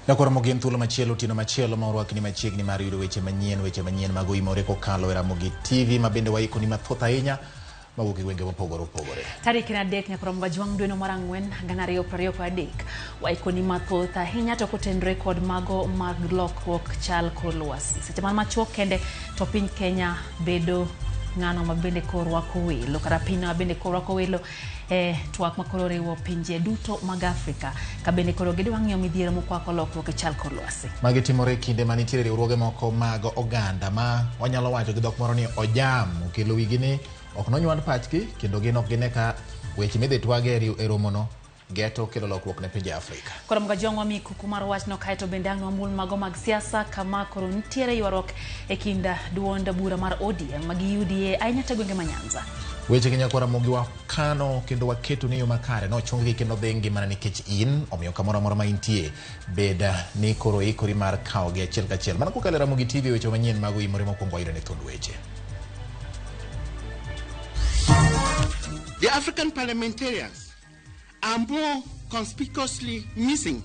Nakora mogin thuolo machielo tino machielo maurwaki ni machiegni mar yudo weche manyien mag OIMORE kokalo e RAMOGI TV mabende waiko ni mathoth ahinya mawuok e gwenge mopogore opogore. Tarik na dek nyakoro mbajwang dweno mar ang'wen gana 2023 waiko ni mathoth ahinya to kotenre kod mago mag lokruok chal kor lwasi. Seche man machuok kende to piny Kenya bedo ng'ano mabende korwako welo kata piny mabende korwako welo twak makoro riwo pinje duto mag Afrika kabende koro gidwa ng'iyo midhiero mokwako lokruok chal kor lwasi. Magi timore kinde manitiere riwruoge moko mag oganda ma wanyalo wacho gi dhok moro ni ojam okelo wigi ni ok nonywand pachgi kendo gin ok gine ka weche midhi twage e romono geto kelo lokruok ne pinje Afrika. Koro mga jongwa mi kuku mar wachno kaeto bende ang'o mul mago mag siasa kama koro nitiere ywarruok e kinda duonda bura mar ODM magi UDA ahinya te gwenge ma Nyanza. Weche gi nyakora mogi wakano kendo waketo ni yo makare no chunggi kendo dhengi mana nikech in omiyo kamoro amora ma intie beda ni koro ikori mar kawo gi achiel kachiel mana kokalo RAMOGI TV weche manyien mag OIMORE mokwongo ayudo ne thund weche. The African parliamentarians are more conspicuously missing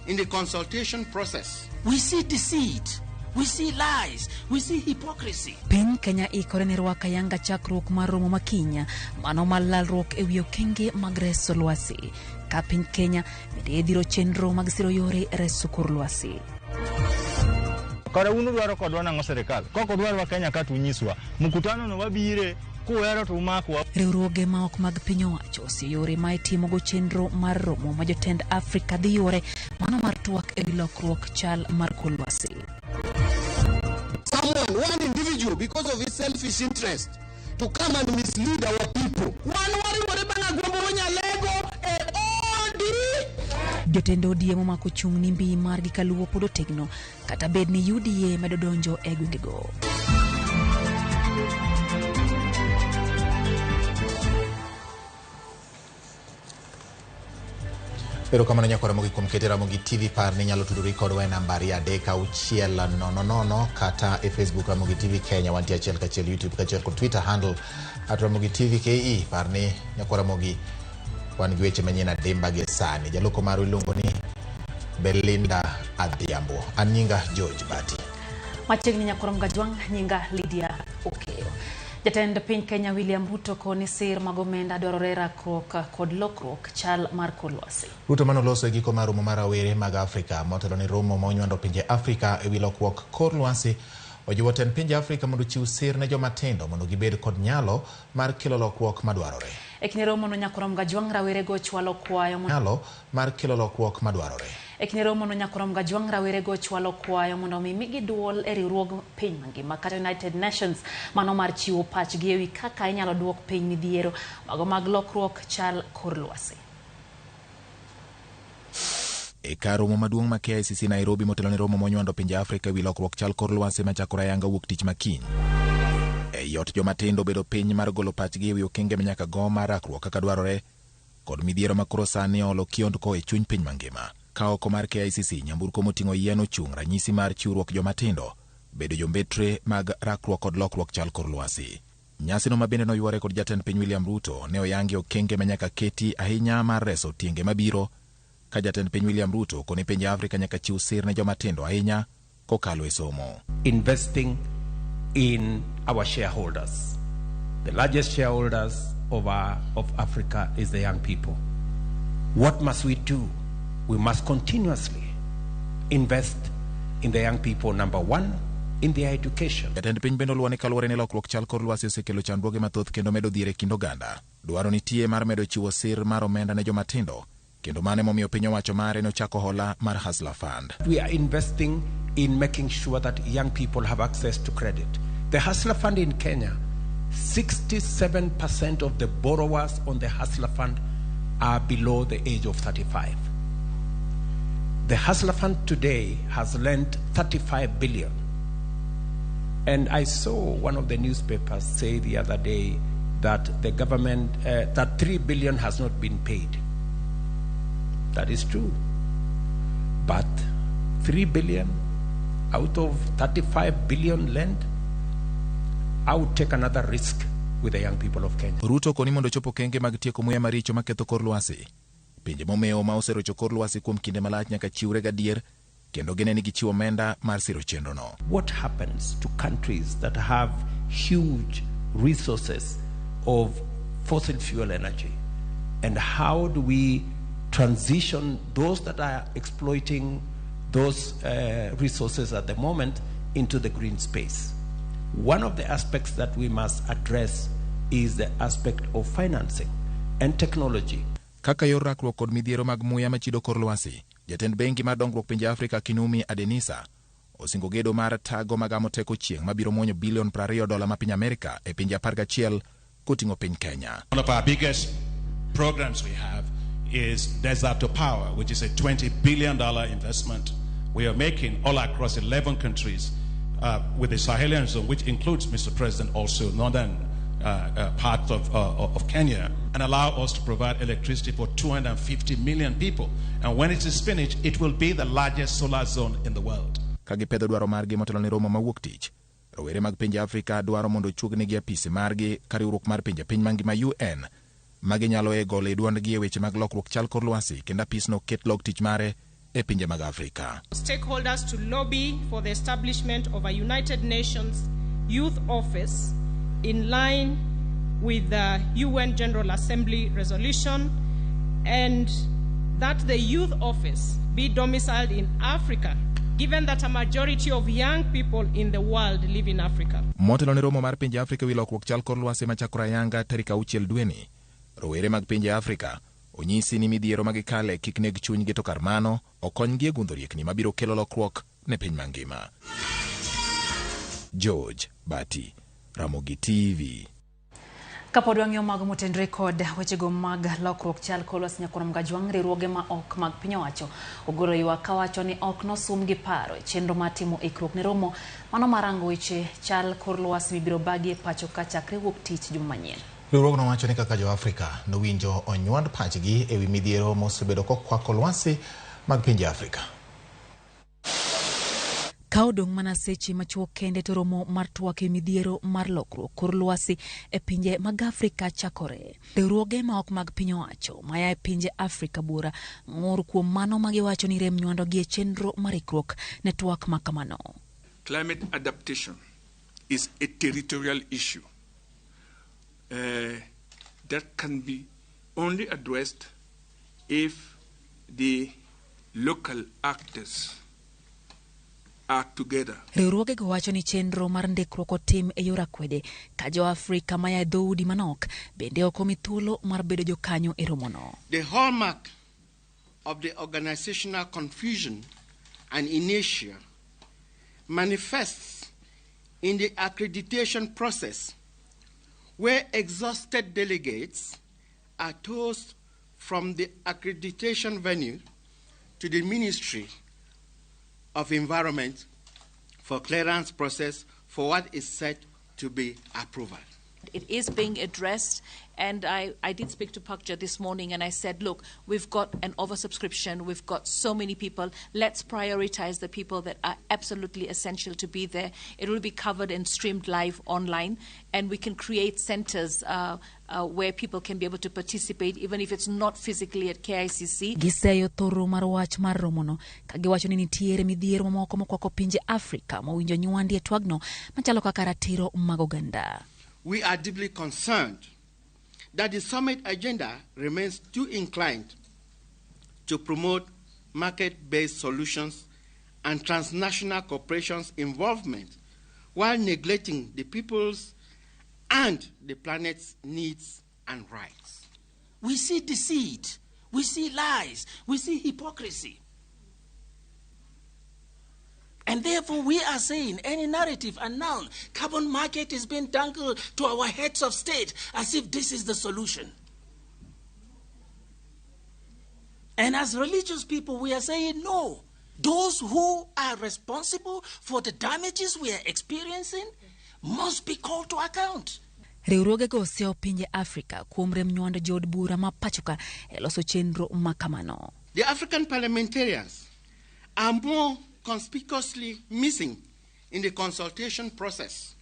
in the consultation process. We see deceit, we see lies, we see hypocrisy. Piny Kenya ikore ne rwaka yanga chakruok mar romo makinya mano malalruok e wi okenge mag reso lwasi. Ka piny Kenya bende idhiro chenro mag siro yore reso kor lwasi. Kora unu dwaro kodwa nang'o serikal. Koko dwaro Kenya ka tunyiswa mkutano no wabire kuwero to umakwa. Riwruoge ma ok mag piny owacho oseyore ma itimo go chenro mar romo ma jotend Afrika dhi yore mano mar twak e wi lokruok chal mar kor lwasi. One individual, because of his selfish interest, to come and mislead our people. Jotend ODM omako chung' ni mbii margi kaluwo pod otegno kata bed ni UDA medo donjo e gwengego. Pero kamano nyakora mogi kuom kete RAMOGI TV par ni nyalo tudori kodwa e nambari 36000 kata e Facebook RAMOGI TV Kenya wantie achiel kachiel YouTube kachiel kod Twitter handle @RAMOGI TV KE par ni nyakora mogi wan gi weche manyien adimba gi sani jaloko maru iluongo ni Belinda Adhiambo anyinga George Bati machiegni nyakora mgajwang nyinga Lydia Okeo. Jatend piny Kenya William Ruto koni sir magomenda dwarore rakruok kod lokruok chal mar kor lwasi. Ruto manoloso e giko mar romo mar rawere mag Afrika motelo ni romo ma onywando pinje Afrika e wi lokruok kor lwasi ojiwo tend pinje Afrika mondo chiw sir ne joma tindo mondo gibed kod nyalo mar kelo lokruok madwarore. E kinde romo no nyakora mgajwang rawere go chwalo kwayo nyalo mar kelo lokruok madwarore. E kinde romo no nyakora mgajwang rawere go chwalo kwayo mondo migi duol e riwruog piny mangima kata United Nations mano mar chiwo pachgi e wi kaka inyalo duok piny midhiero mago mag lokruok chal kor lwasi. E kar romo maduong' ma KICC Nairobi motelo ni romo monywando pinje Afrika wi lokruok chal kor lwasi machakore ayanga wuok tich makiny. E yot joma tindo bedo piny mar golo pachgi e wi okenge manyaka go mar rakruok kaka dwarore kod midhiero makoro sani olo kiondko e chuny piny mangima. Ka oko mar KICC nyamburko moting'o yien ochung' ranyisi mar chiwruok joma tindo bedo jombetre mag rakruok kod lokruok chal kor lwasi. Nyasi no mabende noyware kod jatend piny William Ruto ne oyangi okenge manyaka keti ahinya mar reso tienge mabiro ka jatend piny William Ruto koni pinje Afrika nyaka chiw sir ne joma tindo ahinya kokalo e somo. Investing in our shareholders. The largest shareholders of Africa is the young people. What must we do? We must continuously invest in the young people. Number one, in their education. Jatend piny bendo luwa ni kaluwore ni lokruok chal kor lwasi osekelo chandruoge mathoth kendo medo dhier e kind oganda. Dwaro nitie mar medo chiwo sir mar omenda ne joma tindo kendo mane momiyo piny owacho mare nochako hola mar Hustler Fund. We are investing in making sure that young people have access to credit. The Hustler Fund in Kenya, 67% of the borrowers on the Hustler Fund are below the age of 35. The Hustler Fund today has lent 35 billion. And I saw one of the newspapers say the other day that the government, that 3 billion has not been paid. That is true. But 3 billion out of 35 billion lent, I would take another risk with the young people of Kenya. Ruto koni mondo chopo kenge mag tieko muya maricho maketho kor lwasi. Pinje momeo ma oserocho kor lwasi kuom kinde malach nyaka chiwre gadier kendo gene ni gichiwo omenda mar siro chenrono. What happens to countries that have huge resources of fossil fuel energy? And how do we transition those that are exploiting those resources at the moment into the green space? One of the aspects that we must address is the aspect of financing and technology. Kaka yor rakruok kod midhiero mag muya machido kor lwasi, jatend bengi mar dongruok pinje Afrika Kinumi Adenisa osingo gedo mar tago magamo teko chieng' mabiro muonyo bilion $20 ma piny Amerika e pinje 11 koting'o piny Kenya. One of our biggest programs we have is Desert to Power, which is a $20 billion investment we are making all across 11 countries with the Sahelian zone, which includes, Mr. President, also northern part of Kenya, and allow us to provide electricity for 250 million people. And when it is finished, it will be the largest solar zone in the world. Kagipedho dwaro margi motelo ni romo mawuok tich, rowere mag pinje Afrika dwaro mondo chugnigi apisi margi ka riwruok mar pinje piny mangima UN maginyalo golo duondgi e weche mag lokruok chal kor lwasi, kendo apisno ket log tich mare e pinje mag Afrika. Stakeholders to lobby for the establishment of a United Nations Youth Office in line with the UN General Assembly resolution, and that the youth office be domiciled in Africa, given that a majority of young people in the world live in Africa. Motelo ni romo mar pinje Afrika wi lokruok chal kor lwasi machakore ayanga tarik 6 dweni, rowere mag pinje Afrika onyisi ni midhiero magikale kik neg chunygi to kar mano okonygi e gundho riekni mabiro kelo lokruok ne piny mangima. George Bati, Ramogi TV. Kapod wang'yo mag motendre kod wechego mag lokruok chal kor lwasi nyakoro mgajwang' riwruoge ma ok mag piny owacho ogolo ywak kawacho ni ok nosum gi paro chenro matimo ikruok ne romo mano marango weche chal kor lwasi mibiro bagi e pacho ka chakre wuok tich juma manyien. Riwruogno wacho ni kaka jo Afrika nowinjo onywand pachgi e wi midhiero mosebedo kokwako lwasi mag pinje Afrika. Ka odong' mana seche machuok kende to romo mar twak e midhiero mar lokruok kor lwasi e pinje mag Afrika chakore. Riwruoge ma ok mag piny owacho maya e pinje Afrika bura ng'ur kuom mano magiwacho ni rem nywando gi e chenro mar ikruok ne twak makamano. Climate adaptation is a territorial issue that can be only addressed if the local actors are together. Riwruoge go wacho ni chenro mar ndikruok otim e yor akwede ka jo Afrika maya e dhoudi manok bende ok omi thuolo mar bedo jokanyo e romono. The hallmark of the organizational confusion and inertia manifests in the accreditation process, where exhausted delegates are tossed from the accreditation venue to the Ministry of Environment for clearance process for what is said to be approval. It is being addressed, and I did speak to Pakja this morning and I said, look, we've got an oversubscription, we've got so many people, let's prioritize the people that are absolutely essential to be there. It will be covered and streamed live online, and we can create centers where people can be able to participate, even if it's not physically at KICC. Giseyo thoro mar wach mar romono kagiwacho ni nitiere midhiero mamoko mokwako pinje Afrika mowinjo nywandi e twagno machalo kaka ratiro mag oganda. We are deeply concerned that the summit agenda remains too inclined to promote market-based solutions and transnational corporations' involvement while neglecting the people's and the planet's needs and rights. We see deceit, we see lies, we see hypocrisy. And therefore we are saying any narrative and now carbon market is being dangled to our heads of state as if this is the solution. And as religious people we are saying no. Those who are responsible for the damages we are experiencing must be called to account. Riwruoge go oseo pinje Afrika kuom rem nywando jod bura ma pachoka e loso chenro makamano. The African parliamentarians are more conspicuously missing in the consultation process,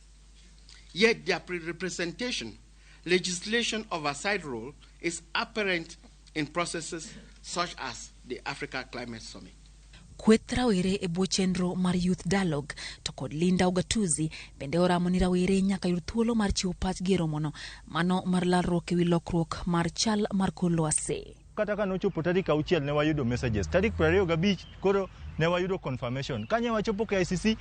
yet their representation, legislation oversight role is apparent in processes such as the Africa Climate Summit. Kweth rawere e bwo chenro mar Youth Dialogue to kod Linda Ugatuzi bende oramo ni rawere nyaka yud thuolo mar chiwo pachgi e romono mano mar lalruok e wi lokruok mar chal mar kor lwasi. Kata ka nochopo tarik 6 ne wayudo messages, tarik 25 koro ne wayudo confirmation. Kanye wachopo KICC,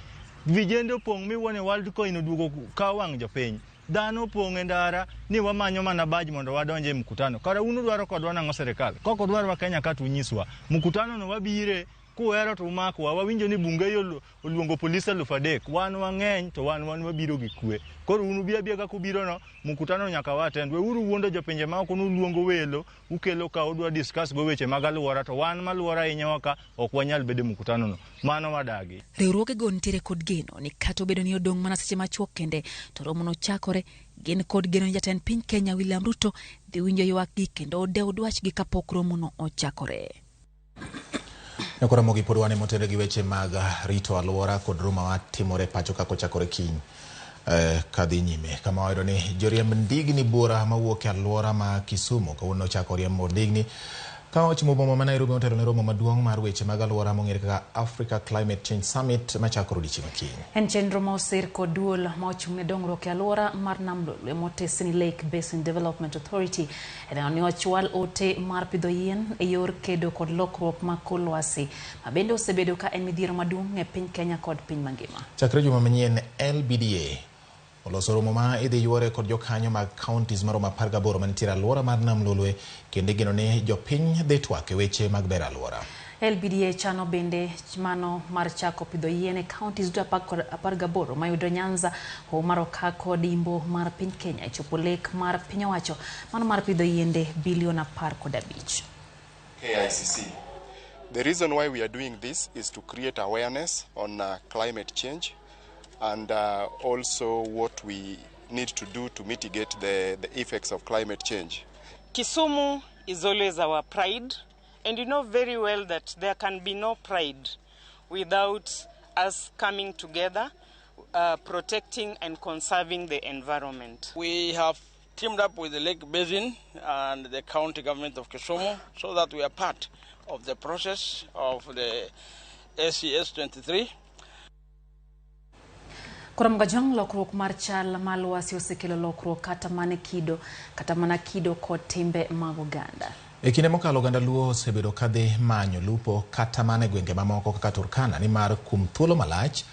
vijende opong' miwuone World Coin oduogo ka wang' jopiny. Dhano opong' e ndara ni wamanyo mana badge mondo wadonje e mkutano. Kara unu dwaro kodwa nang'o serikal. Koko dwaro Kenya ka tunyiswa. Mkutano no wabire kuero to umakwa, wawinjo ni bunge oluongo polisi 3,000. Wan wang'eny to wan wabiro gi kwe. Koro unu biabiaga kubiro no, mkutano nyaka watend. Uru wuondo jopinje ma oko nuluongo welo, ukelo ka udwa discuss go weche mag aluora to wan maluora ahinya waka ok wanyal bedo mkutano no. Mano wadagi. Riwruoge go nitiere kod geno ni kata obedo ni odong' mana seche machuok kende to romono chakore, gin kod geno ni jatend piny Kenya William Ruto dhi winjo ywakgi kendo odew dwachgi kapok romono ochakore. Nekora mogi pod wane motere gi weche mag rito aluora kod romo matimore pacho kako chakore kiny kadhi nyime. Kama wayudo ni joriemb ndigni bura mawuok e aluora ma Kisumu kawuono chako riembo ndigni ka ochimo boma ma Nairobi motelo ne romo maduong' mar weche mag aluora mong'ere kaka Africa Climate Change Summit machako odiechieng' kiny. En chenro ma osir kod duol ma ochung' ne dongruok e aluora mar Nam Lolwe motesi ni Lake Basin Development Authority ni ochwal ote mar pidho yien e yor kedo kod lokruok ma kor lwasi ma bende osebedo ka en midhiero maduong' e piny Kenya kod piny mangima. Chakre juma manyien LBDA oloso romo ma idhi yuore kod jokanyo mag counties maromo 18 manitiere aluora mar Nam Lolwe kendo gino ni jopiny dhi twak e weche mag ber aluora. LBDA chano bende mano mar chako pidho yien e counties 18 mayudo Nyanza, Homaro kod Imbo mar piny Kenya chopo lek mar piny owacho mano mar pidho yiende bilion 15. KICC. The reason why we are doing this is to create awareness on climate change and also what we need to do to mitigate the effects of climate change. Kisumu is always our pride, and you know very well that there can be no pride without us coming together, protecting and conserving the environment. We have teamed up with the Lake Basin and the county government of Kisumu so that we are part of the process of the SCS 23. Kuramgajang lokruok mar chal mar lwasi osekelo lokruok kata mana kido kod timbe mag oganda. E kinde mokalo oganda Luo osebedo kadhi manyo lupo kata mana e gwenge mamoko kaka Turkana ni mar kum thuolo malach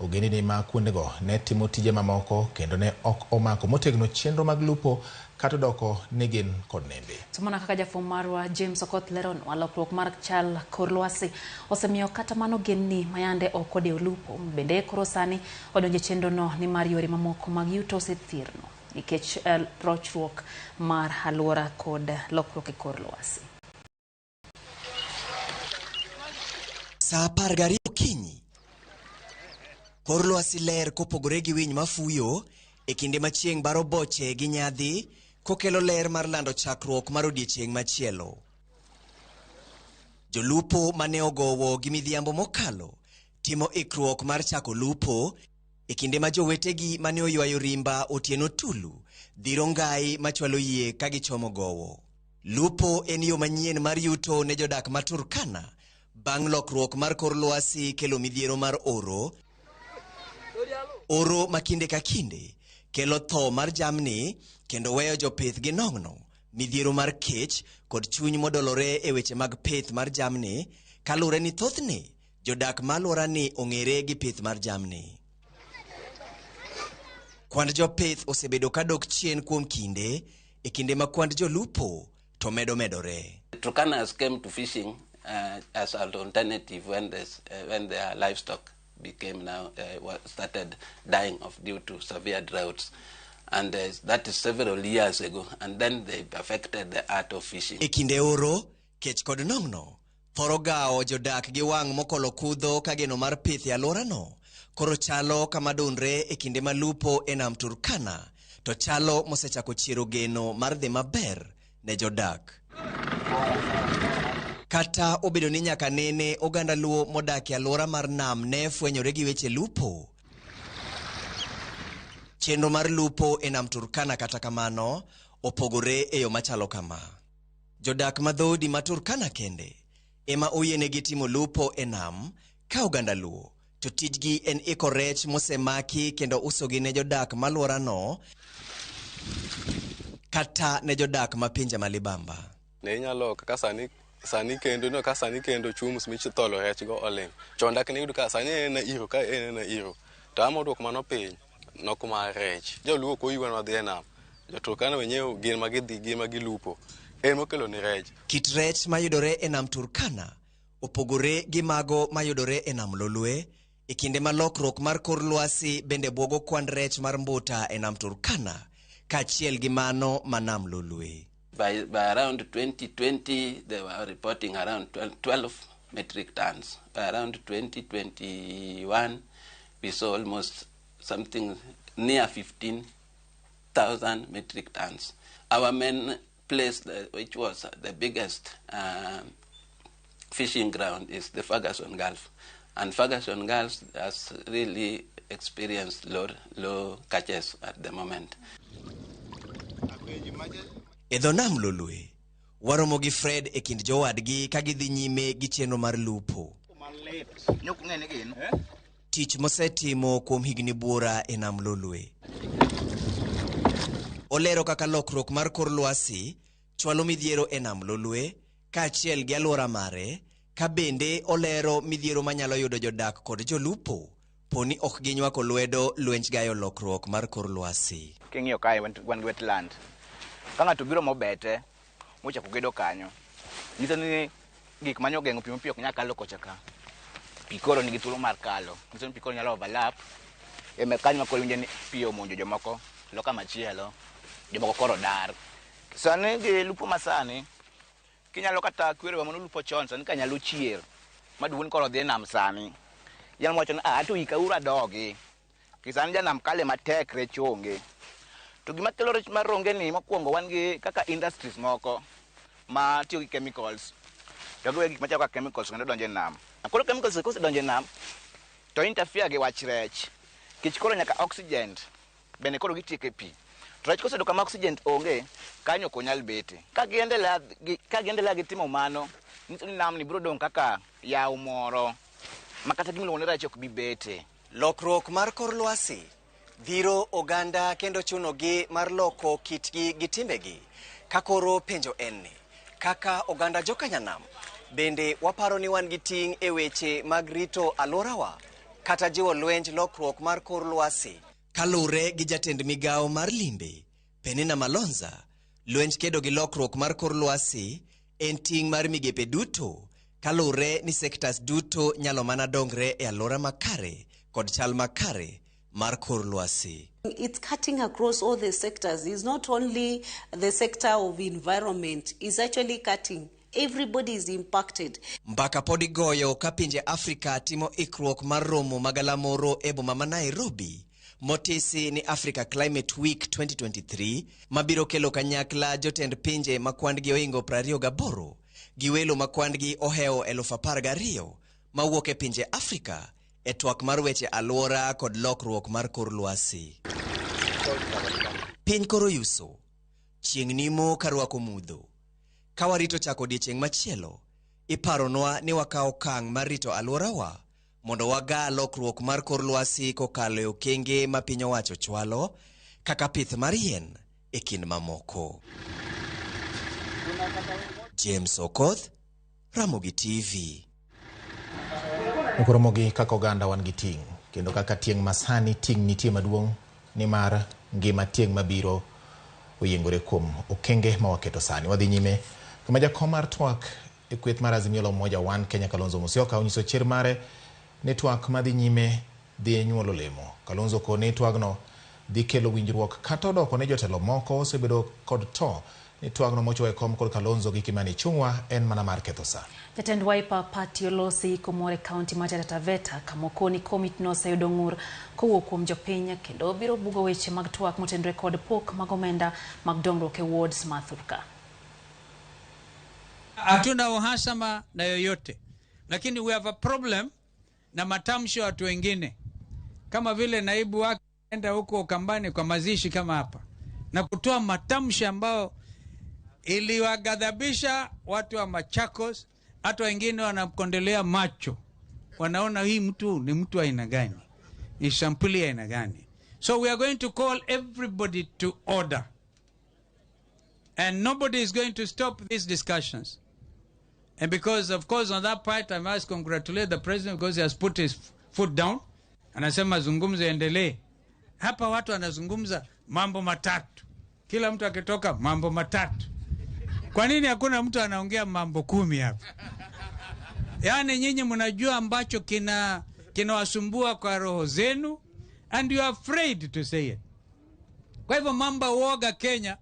ogendini ma kuondego ne timo tije mamoko kendo ne ok omako motegno chenro mag lupo kata doko negin kod nembe. Tumona kaka jafwambo marwa James Okoth leron lokruok mar chal kor lwasi osemiyo kata mano genni mayande ok odewo lupo bende koro sani odonje chenro no ni mar yore mamoko mag yuto osethirno nikech rochruok mar aluora kod lokruok e kor lwasi. Saa 10 okinyi kor lwasi ler kopogore gi winy mafuyo e kinde ma chieng' baro boche gi nyadhi kokelo ler mar lando chakruok mar odiechieng' machielo. Jolupo mane ogowo gi midhiambo mokalo timo ikruok mar chako lupo e kinde ma jowetegi mane oywayo rimba otieno tulu dhiro ngai machwalo yie ka gichomo gowo. Lupo en yo manyien mar yuto ne jodak ma Turkana bang' lokruok mar kor lwasi kelo midhiero mar oro ma kinde ka kinde kelo tho mar jamni kendo weyo jopith gi nong'no, midhiero mar kech kod chuny modolore e weche mag pith mar jamni kalure ni thothne jodak ma alwora ni ong'ere gi pith mar jamni. Kwand jopith osebedo ka dok chien kuom kinde e kinde ma kwand jolupo to medore. Turkanas came to fishing as an alternative when their livestock became started dying due to severe droughts, and that is several years ago, and then they perfected the art of fishing. E kinde oro kech kod nong'no thoro gawo jodak gi wang' mokolo kudho ka geno mar pith e alworano koro chalo kama donre e kinde ma lupo e nam Turkana to chalo mosechako chiero geno mar dhi maber ne jodak. Kata obedo ni nyaka nene oganda Luo modak e alwora mar nam ne fwenyore gi weche lupo, chenro mar lupo e nam Turkana kata kamano opogore e yo machalo kama. Jodak madhodi ma Turkana kende ema oyienegi timo lupo e nam ka oganda luo to tijgi en iko rech mosemaki kendo usogi ne jodak malworano kata ne jodak ma pinje malibamba. Ne inyalo kaka sani kendo chumus michitholo rech go oling. Chonda kini yudo ka sani en na iro ka en na iro. To amo dwoko mano piny nokuma rech. Joluo ko yuan wadhi e nam. Joturkana wenyewe gin magilupo. En mokelo ni rech. Kit rech mayudore e nam Turkana opogore gi mago mayudore e nam Lolwe. E kinde ma lokruok mar kor lwasi bende bwogo kwan rech mar mbuta e nam Turkana kaachiel gi mano ma nam Lolwe. By around 2020, they were reporting around 12 metric tons. By around 2021, we saw almost something near 15,000 metric tons. Our main place, which was the biggest fishing ground, is the Ferguson Gulf. And Ferguson Gulf has really experienced low catches at the moment. E dho nam Lolwe, waromo gi Fred e kind jowadgi ka gidhi nyime gi chenro mar lupo. Tich mosetimo kuom higni buora e nam Lolwe. Olero kaka lokruok mar kor lwasi chwalo midhiero e nam Lolwe kaachiel gi alwora mare, ka bende olero midhiero manyalo yudo jodak kod jolupo poni ok ginywako lwedo lwenj gayo lokruok mar kor lwasi. King'iyo kae wan gi wetland. Ka ng'ato biro mobete mochako gedo kanyo, nyiso ni gik manyo geng'o pi mapiyo ok nyal kalo kocha ka. Pi koro nigi thuolo mar kalo. Nyiso ni pi koro nyalo overlap. Eme kanyo makoro winjo ni pi omonjo jomoko loka machielo. Jomoko koro dar. Sani gi lupo masani, kinyalo kata kwero mano lupo chon, sani ka nyalo chier. Maduong' koro dhi nam sani. Nyalo wacho ni to ikauru adogi. Kisani janam kale matek rech onge. To gima kelo rech mar ronge ni mokwongo wan gi kaka industries moko ma tiyo gi chemicals. To gik machalo kaka chemicals kendo donjo e nam. Koro chemicals kosedonjo e nam to interfere gi wach rech. Kich koro nyaka oxygen bende koro gitieko e pi. To rech kosedo kama oxygen onge kanyo ok onyal bete. Ka giendelea gi timo mano, nyiso ni nam ni biro dong' kaka yaw moro ma kata gimiluongo ni rech ok bi bete. Lokruok mar kor lwasi dhiro oganda kendo chunogi mar loko kitgi gi timbegi. Ka koro penjo en ni, kaka oganda jokanyanam, bende waparo ni wan gi ting' e weche mag rito alworawa kata jiwo lwenj lokruok mar kor lwasi. Kalure gi jatend migawo mar limbe, Penina Malonza, lwenj kedo gi lokruok mar kor lwasi en ting' mar migepe duto, kalure ni sektas duto nyalo mana dongre e alwora makare kod chal makare mar kor lwasi. It's cutting across all the sectors. It's not only the sector of environment. It's actually cutting. Everybody is impacted. Mbaka podi goyo ka pinje Afrika timo ikruok mar romo magalamoro e boma ma Nairobi. Motisi ni Africa Climate Week 2023 mabiro kelo kanyakla jotend pinje makwandgi oingo 28 gi welo makwandgi oheo 12,000 mawuok e pinje Afrika e twak mar weche alwora kod lokruok mar kor lwasi. Piny koro yuso, chieng' nimo karwako mudho. Ka warito chako odiechieng' machielo, iparonwa ni wakawo okang' mar rito alworawa mondo waga lokruok mar kor lwasi kokalo e okenge ma piny owacho chwalo kaka pith mar yien e kind mamoko. James Okoth, Ramogi TV. Ukoromogi kaka oganda wan gi ting' kendo kaka tieng' masani ting' nitie maduong' ni mar ngima tieng' mabiro oyiengore kuom okenge ma waketo sani. Wadhi nyime kama jakom mar twak e kweth mar Azimio la Umoja One Kenya Kalonzo Musyoka onyiso chir mare ni twak madhi nyime dhi nyuolo olemo. Kalonzo ko ni twagno dhi kelo winjruok kata odoko ne jotelo moko osebedo kod to ni twagno mochwe kom kod Kalonzo gi Kimani Chungwa en mana mar ketho sa. Jatend Wiper Party olosi komore kaunti mar Taita Taveta kamokoni komit no sayudo ng'ur kowuok kuom jopiny kendo biro bugo weche mag twak motenore kod pok mag omenda mag dongruok e wards ma Thurka. Hatuna uhasama na yoyote, lakini we have a problem na matamshi watu wengine, kama vile naibu wake enda huko Kambani kwa mazishi kama hapa na kutoa matamshi ambao iliwagadhabisha watu wa Machakos hata wengine wanakondelea macho, wanaona hii mtu ni mtu aina gani, ni sampuli aina gani. So we are going to call everybody to order, and nobody is going to stop these discussions. And because, of course, on that part, I must congratulate the president because he has put his foot down. Anasema zungumza endelee. Hapa watu wanazungumza mambo matatu. Kila mtu akitoka mambo matatu. Kwa nini hakuna mtu anaongea mambo 10 hapa? Yaani nyinyi mnajua ambacho kinawasumbua kwa roho zenu, and you are afraid to say it. Kwa hivyo mambo uoga Kenya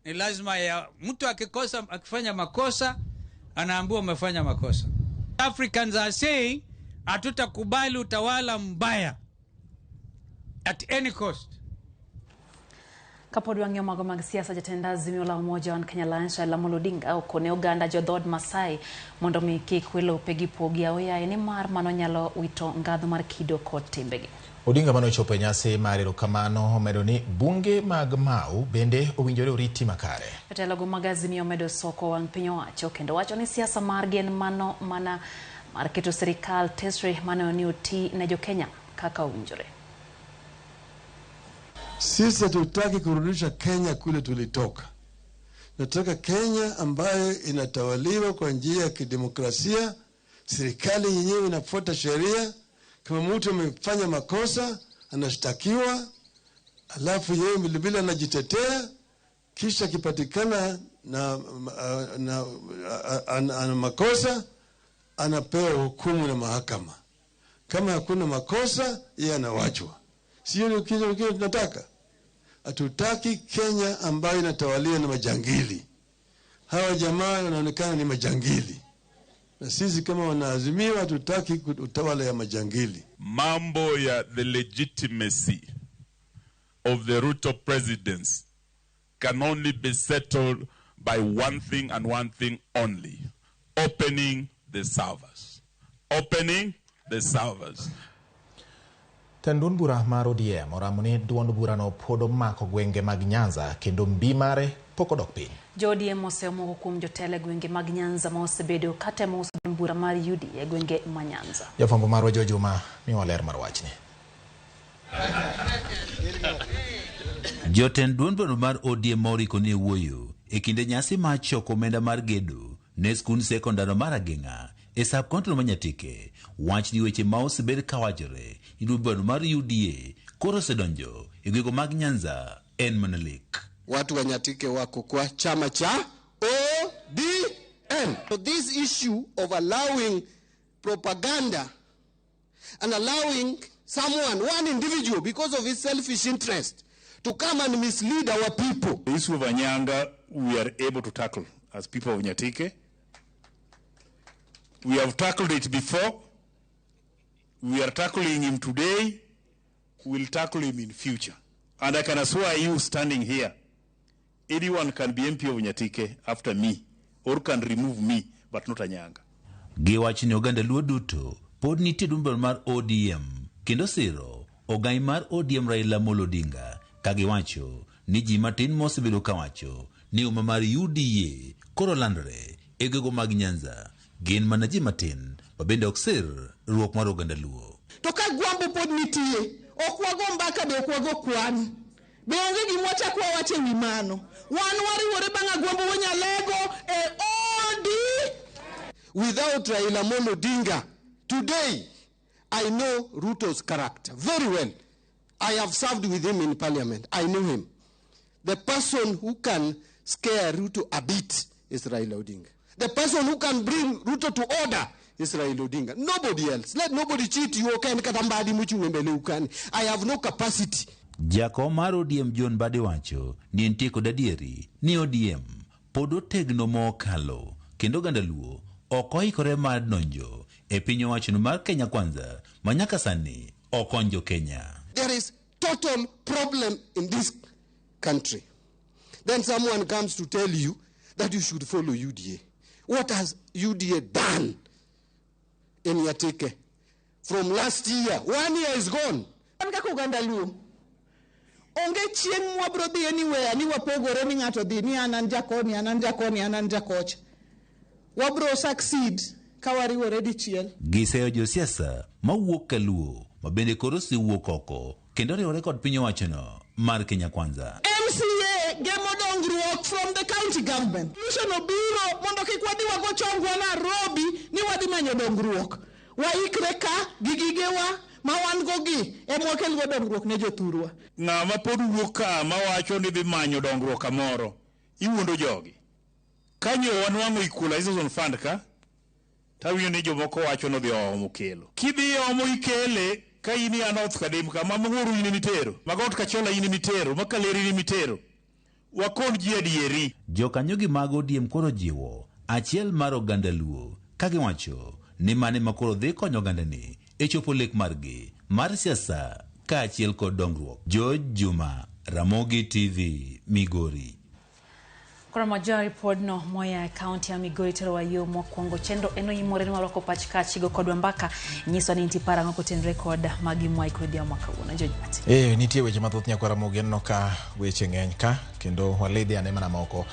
ni lazima ya mtu akifanya makosa anaambiwa umefanya makosa. Africans are saying hatutakubali utawala mbaya at any cost. Kapod wang'yo mago mag siasa jatenda Azimio la Umoja wa Kenya Raila Amolo Odinga okone oganda jodhod Masai mondo mi kik welo pegi pogi aoyaye ni mar mano nyalo wito ngadho mar kido kod timbegi. Odinga mano chopo nyasi mar erokamano omedo ni bunge mag Mau bende owinjore oriti makare. Jatelo go mag Azimio medo soko wang' piny owacho kendo wacho ni siasa mar gen mano mana mar keto sirikal tesre mano ni oti ne jo Kenya kaka owinjore. Sisi tutaki kurudisha Kenya kule tulitoka. Nataka Kenya ambayo inatawaliwa kwa njia ya kidemokrasia, serikali yenyewe inafuata sheria. Kama mtu amefanya makosa anashtakiwa, alafu yeye vilevile anajitetea, kisha kipatikana na makosa anapewa hukumu na mahakama. Kama hakuna makosa yeye anawachwa. Sio ni kitu tunataka. Hatutaki Kenya ambayo inatawaliwa na majangili. Hawa jamaa wanaonekana ni majangili. Na sisi kama wanaazimia hatutaki utawala ya majangili. Mambo ya the legitimacy of the Ruto presidency can only be settled by one thing and one thing only. Opening the servers. Opening the servers. Tendun bura mar ODM oramone duond bura no podo mako gwenge mag Nyanza kendo mbi mare poko dok piny. Jo ODM osemoko kuom jotelo gwenge mag Nyanza ma osebedo katemo uso duond bura mar UD e gwenge ma Nyanza. Jafwambo marwa Jojuma miwa ler mar wachni. Jotend duond bura mar ODM moriko ni wuoyo e kinde nyasi mar choko omenda mar gedo ne skund sekondari mar Agenga e sub-county ma Nyatike. Wach ni weche ma osebed kawachore duond bura mar UDA koro osedonjo e gwenge mag Nyanza en mana lek. Watu wa Nyatike wako kwa chama cha ODM. So this issue of allowing propaganda and allowing someone, one individual, because of his selfish interest, to come and mislead our people. The issue of Anyanga, we are able to tackle as people of Nyatike. We have tackled it before. We are tackling him today. We'll tackle him in future. And I can assure you, standing here, anyone can be MP of Nyatike after me, or can remove me, but not Anyanga. Giwachi ni oganda luo duto, pod nitie duond bura mar ODM, kendo siro, ogai mar ODM Raila Amolo Odinga, kagiwacho, ni ji matin mosebedo kawacho, ni uma mar UDA, koro landre, e gwenge mag Nyanza, gin mana ji matin, babende oksir, ruok mar oganda luo. To ka gwambo pod nitie, okwago mbaka be okwago kwan. Be onge gimwacha kwa wache wi mano. Wan wariwore banga gwambo wanyalego e OD. Without Raila Amolo Odinga, today, I know Ruto's character very well. I have served with him in parliament. I know him. The person who can scare Ruto a bit is Raila Odinga. The person who can bring Ruto to order is Raila Odinga. Nobody else. Let nobody cheat you. I have no capacity. Jakom mar ODM John Bade wacho ni entie kod adieri ni ODM pod otegno mokalo kendo oganda luo ok oikore mar donjo e piny owacho mar Kenya Kwanza ma nyaka sani okonjo Kenya. There is total problem in this country. Then someone comes to tell you that you should follow UDA. What has UDA done in Nyatike? From last year, 1 year is gone. Onge chieng mwabro dhi anywhere ni wapogore ni ngato dhi ni anan jakoni anan jakocha. wabro succeed kawariwore dichiel. Giseyo josiasa mawuok Kaluo mabende koro si wuok oko kendo riwore kod piny owachono mar Kenya Kwanza. MCA gemo dongruok from the county government. Solution obiro mondo kik wadhi wago chongwa Nairobi ni wadhi manyo dongruok. Waikre ka gi gigewa ma wan go gi mokel go dongruok ne jothurwa. Ng'ama pod wuok ka mawacho ni dhi manyo dongruok kamoro iwuondo jogi. Kanyo wanwang'o equalization fund ka tawinjo ni jomoko wacho no dhi omo kelo. Kidhi omo ikele ka ini anoth kadem kama mang'oru ini mitero magot kachola ini mitero makaleri ini mitero wakon ji adieri. Jokanyo gi mag ODM koro jiwo achiel mar oganda Luo kagiwacho ni mane makoro dhi konyo ogandani e chopo lek margi mar siasa ka achiel kod dongruok. George Juma, Ramogi TV, Migori. Kora moja report no moya county ya Migori tero wayo mokwongo chendo eno imore nwa loko pachika chigo kodwa mbaka nyiso ni ntipara ngoko ten record magi mwai kodia mwaka una jojbati. Nitie weche mathoth nyaka Ramogi no ka weche ng'eny ka kendo waledhi ane mana moko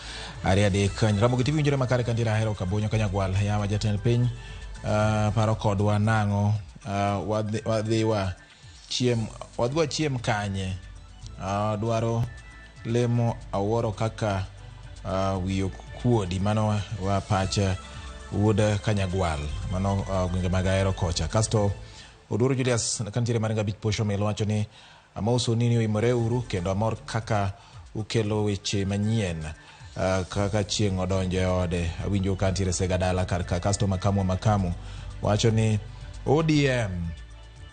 ari adek. Ramogi TV winjore makare kandira hero kabonyo kanyagwal ya majatend piny paro kodwa nango wadhiwa chiem kanye dwaro lemo aworo kaka wiyo kuodi mano wa pacha wuod Kanyagwal mano gwenge mag Ahero kocha. Kasto Oduro Julius kantiere maringa bich posho melo wacho ni amauso nini OIMORE uru kendo amor kaka ukelo weche manyien kaka chieng' odonje ode. Awinjo kantiere sega dala karka. Kasto Makamu wacho ni ODM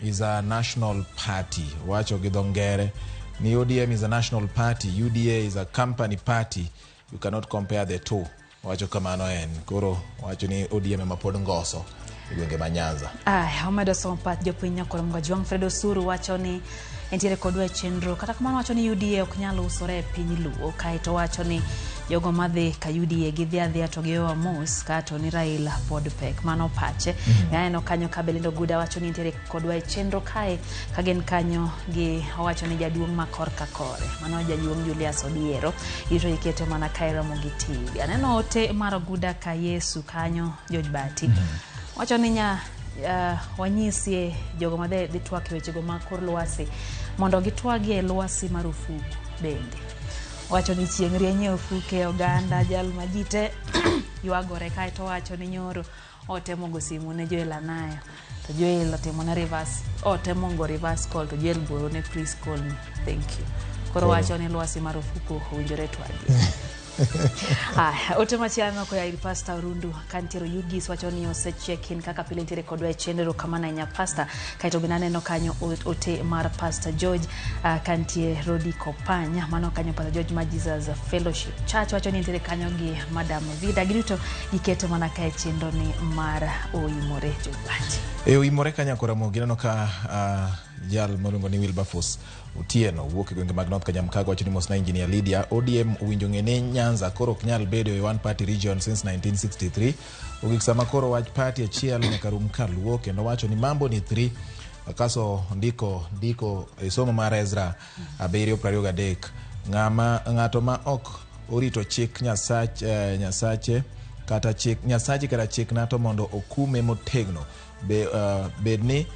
is a national party. Wacho gi dho ngere ni ODM is a national party, UDA is a company party. You cannot compare the two. Wacho kamano en. Koro wacho ni ODM mapod ngoso gwenge manyanza. Omedo sompat jopinya koro Mgajwang Fredo Suru wacho ni entiere kodwa chenro kata kamano wacho ni UDA ok nyalo usore e piny Luo kaito wacho ni jogo madhi ka UDA gidhi adhia to giwa mos kato ni Raila pod pek mano pache. Yaeno kanyo Kabelindo Guda wacho ni entiere kodwa chenro kae kagen kanyo gi wacho ni jaduong' makor ka kore mano jaduong' Julius Odiero ito ikete mana kae Ramogi TV. Aneno ote mar Guda ka Yesu kanyo jojbati. Wacho ni wanyisie jogo madhe dhi twak weche go makor lwasi mondo gitwagie lwasi marufuku bende. Wacho ni chieng' rienye ofuke oganda jal majite yuagore kaito wacho ni nyoro otemo go simu ne Joel nayo to Joel otemo na reverse otemo go reverse call to Joel boro ne please call me thank you. Koro wacho ni lwasi marufuku owinjore twagi. Ote machiano ko ya Pastor Rundu kantiro Yugis wacho ni osechekin kaka pile ntire kodwa chenero kama na nya pastor kaito binane no kanyo ote mar Pastor George kantie Rodi Kopanya mano kanyo Pastor George Jesus Fellowship Church wacho ni ntire kanyo gi Madam Vida Giruto gikete mana kae chendo ni mar OIMORE jobati. OIMORE kanya kora mogina no ka jal molungo ni Wilberforce Utieno wuok gwenge mag North Kanyamkago wacho ni mos na engineer Lydia ODM uwinjo ngene Nyanza koro nyal bedo e one party region since 1963 ugik sama koro wach party achiel nyaka rum Kaluo kendo wacho ni mambo ni 3 kaso ndiko e somo mar Ezra 7:23 ng'ato ma ok orito chik Nyasache kata chik nato mondo okume motegno bedni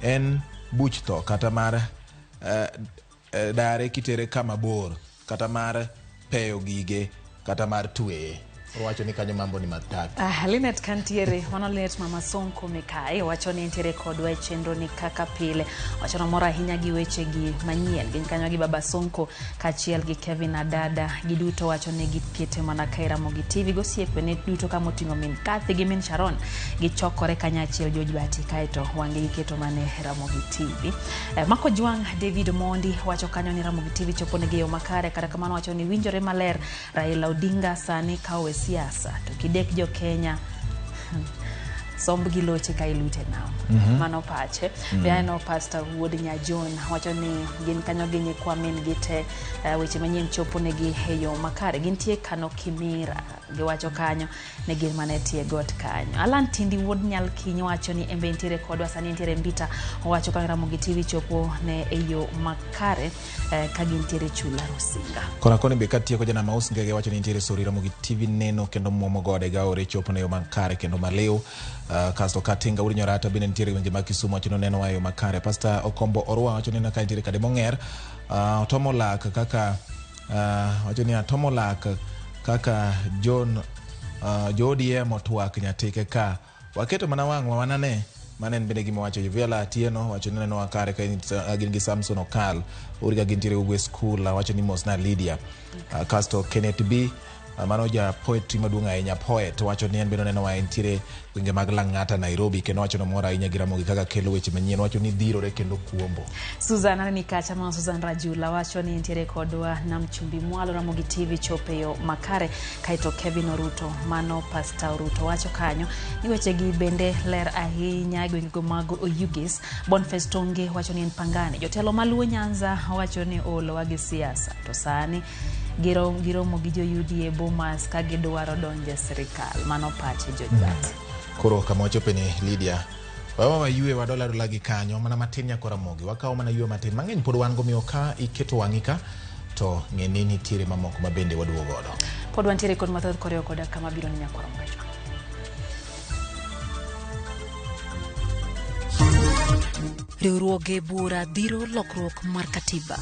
en buch to kata mar dare kitere kama bor kata mar peyo gige kata mar tweye. Wacho ni kanyo mambo ni matatu. Linet kantiere mano Linet Mama Sonko Mekai wacho ni entiere kodwa chenro ni kaka pile wacho no mora hinya gi weche gi manyien gin kanyo gi Baba Sonko kachiel gi Kevin Adada giduto wacho ni gikete mana kae Ramogi TV gosiepe ne duto kama oting'o min Kathy gi min Sharon gichokore kanyachiel jojbati kaito wange giketo mane Ramogi TV. Mako Jwang David Mondi wacho kanyo ni Ramogi TV chopo ne geyo makare kata kamano wacho ni winjore maler Raila Odinga sani kawe siasa to kidek jo Kenya somb gi loche ka ilute now mano pache no Pastor Wuod Nyajon wacho ni gin kanyo ginye kwa min gite weche manyien chopo ne gi heyo makare gintie Kano Kimira giwacho kanyo ne gin manetie got kanyo. Alan Tindi wuod nyal kinyo wacho ni embe ntiere kodwa sani ntiere mbita owacho ka Ramogi TV chopo ne eyo makare ka gintiere chula Rusinga. Kora koni be katieko jana maus ngege wacho ni ntiere sori Ramogi TV neno kendo muomo gode gaore chopo ne yo makare kendo maleo kasto katinga uri nyorata bine ntiere wenge makisumo wacho neno wayo makare. Pastor Okombo Orwa wacho ni naka ntiere kade monger tomolak kaka wacho ni tomolak kaka John ODM otwak nyatike ka waketo mana wang'wa wanane manen bende gima wacho Juviala Atieno wacho neno wakare ka gin gi Samson Okal uriga gintiere ugwe school wacho ni Mosna Lydia kasto Kenneth B mano ja poetry maduong' ahinya poet wacho ni en bende neno wa entiere winge mag Lang'ata Nairobi kendo wacho no mora ahinya gi Ramogi kaka kelo weche manyien wacho ni dhirore kendo kuombo. Susan ni kacha ma Susan Rajula wacho ni entiere kodwa na mchumbi mwalo Ramogi TV chope yo makare kaito Kevin Oruto mano Pastor Oruto wacho kanyo ni weche gi bende ler ahinya gwenge mag Oyugis. Boniface Tonge wacho ni en Pangani jotelo maluwo Nyanza wacho ni olo wagi siasa to sani giro mogijo UDA Bomas ka gidwaro donje sirikal mano pache jojat. Koro kama wachope ni Lydia wawa yue wa dola lagi kanyo mana matin ya kora Ramogi wakao mana yue matin mang'eny pod wan go miyo ka iketo wang'ika to ng'e nini tire mamoko mabende waduo godo pod wantiere kod mathoth koreo koda kama biro ni nyakora Ramogi. Riwruoge bura dhiro lokruok mar katiba.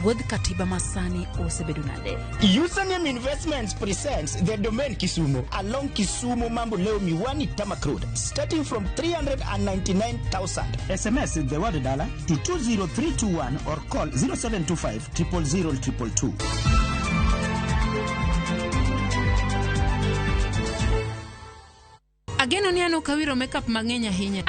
Wuodh katiba masani osebedo nade. Username Investments presents the domain Kisumu along Kisumu Mambo Leo Miwani Tamak Road starting from 399,000. SMS the word dollar to 20321 or call 0725 000 222. Ageno ni ano kawiro makeup mang'eny ahinya.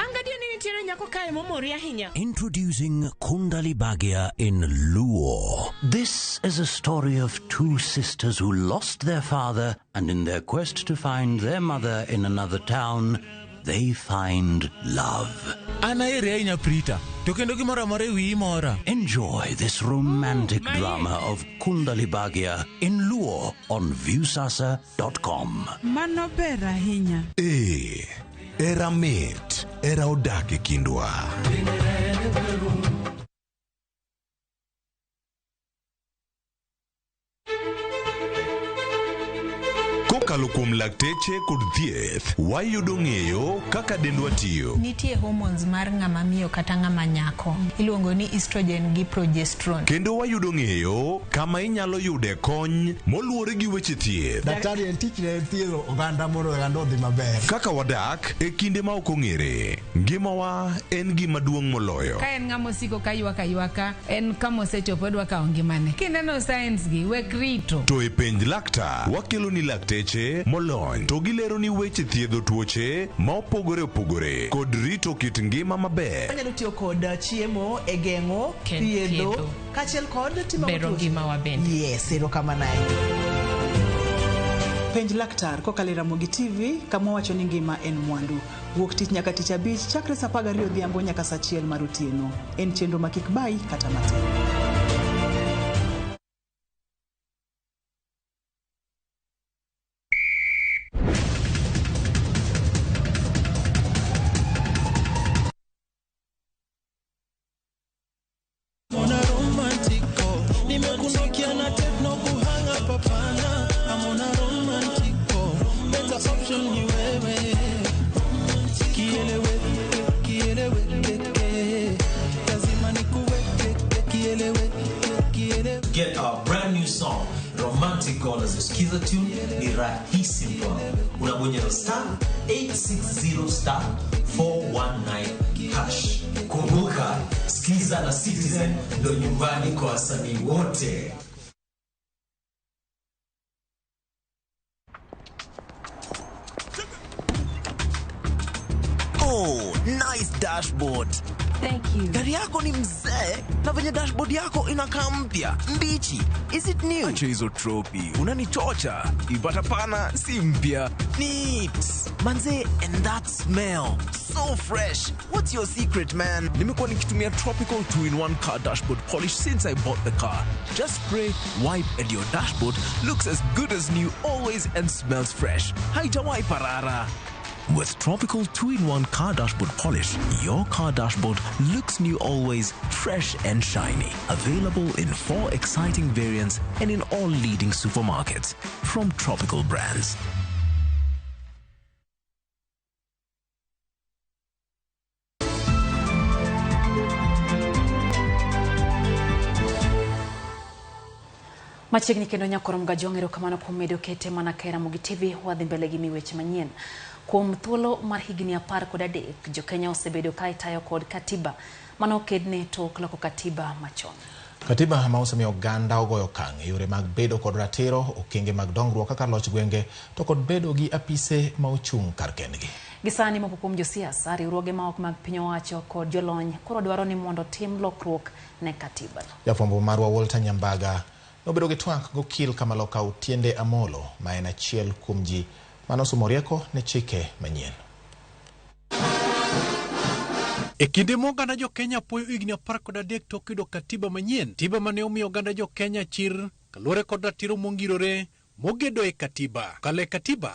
Introducing Kundali Bagia in Luo. This is a story of two sisters who lost their father, and in their quest to find their mother in another town, they find love. Enjoy this romantic drama of Kundali Bagia in Luo on viewsasa.com. Era mit, era odake kindwa. Kokalo kuom lakteche kod thieth, wayudo ng'eyo kaka dendwa tiyo. Nitie hormones mar ng'ama miyo kata ng'ama nyako. Iluongo ni estrogen gi progesterone. Kendo wayudo ng'eyo kama inyalo yude kony moluwore gi weche thieth. Daktari en tich ne thiedho oganda mondo oganda odhi maber. Kaka wadak e kinde ma ok ong'ere. Ngimawa en gima duong' moloyo. Ka en ng'ama osiko ka ywaka en kama osechopo dwa kawo ngimane. Kineno science gi wek rito. To e penj laktar wakelo ni lakteche molony to gilero ni weche thiedho tuoche ma opogore opogore kod rito kit ngima maber. Anyalo tiyo kod chiemo e geng'o thiedho kachiel kod timo bero ngima wa bende. Yes, erokamano. Penj laktar kokalo Ramogi TV kama wacho ni ngima en mwandu. Wuok tich nyaka tich abich chakre saa 12 odhiambo nyaka saa 1 mar otieno. En chenro makik bai kata matin. Get our brand new song Romantic Call as a skiza tune ni rahisi mno. Unabonyeza star 860 star 419 hash. Kumbuka skiza na Citizen ndo nyumbani kwa wasanii wote. Oh, nice dashboard. Thank you. Gari yako ni mzee na venye dashboard yako inakaa mpya, mbichi. Is it new? Acha hizo trophy. Unanichocha. Ipata pana si mpya. Neat. Manze, and that smell. So fresh. What's your secret, man? Nimekuwa nikitumia Tropical 2-in-1 car dashboard polish since I bought the car. Just spray, wipe, and your dashboard looks as good good as new always and smells fresh. Haitawai parara. With tropical 2-in-1 car dashboard polish, your car dashboard looks new always, fresh and shiny. Available in 4 exciting variants and in all leading supermarkets from Tropical Brands. Machiegni kendo nyakorom gajongero kamano kuom medo kete mana ka RAMOGI TV wadhi mbele gi weche manyien. Kuom thuolo mar higni 13 jo Kenya osebedo ka itayo kod katiba mano kedne tok loko katiba machon. Katiba ma osemiyo oganda ogoyo kang' yore mag bedo kod ratiro, okenge mag dongruok kaka loch gwenge to kod bedo gi apise ma ochung' kar kendgi. Gisani moko kuom josiasa, riwruoge ma ok mag piny owacho kod jolony koro dwaro ni mondo tim lokruok ne katiba. Jafwambo marwa Walter Nyambaga nobedo gi twak gokil Kamaloka Otiende Amolo ma en achiel kuom ji manosomo rieko ne chike manyien. E kinde moganda jo Kenya poyo higni 13 tok yudo katiba manyien, katiba mane omiyo oganda jo Kenya chir kaluwore kod ratiro mongirore mogedo e katiba. Kale katiba,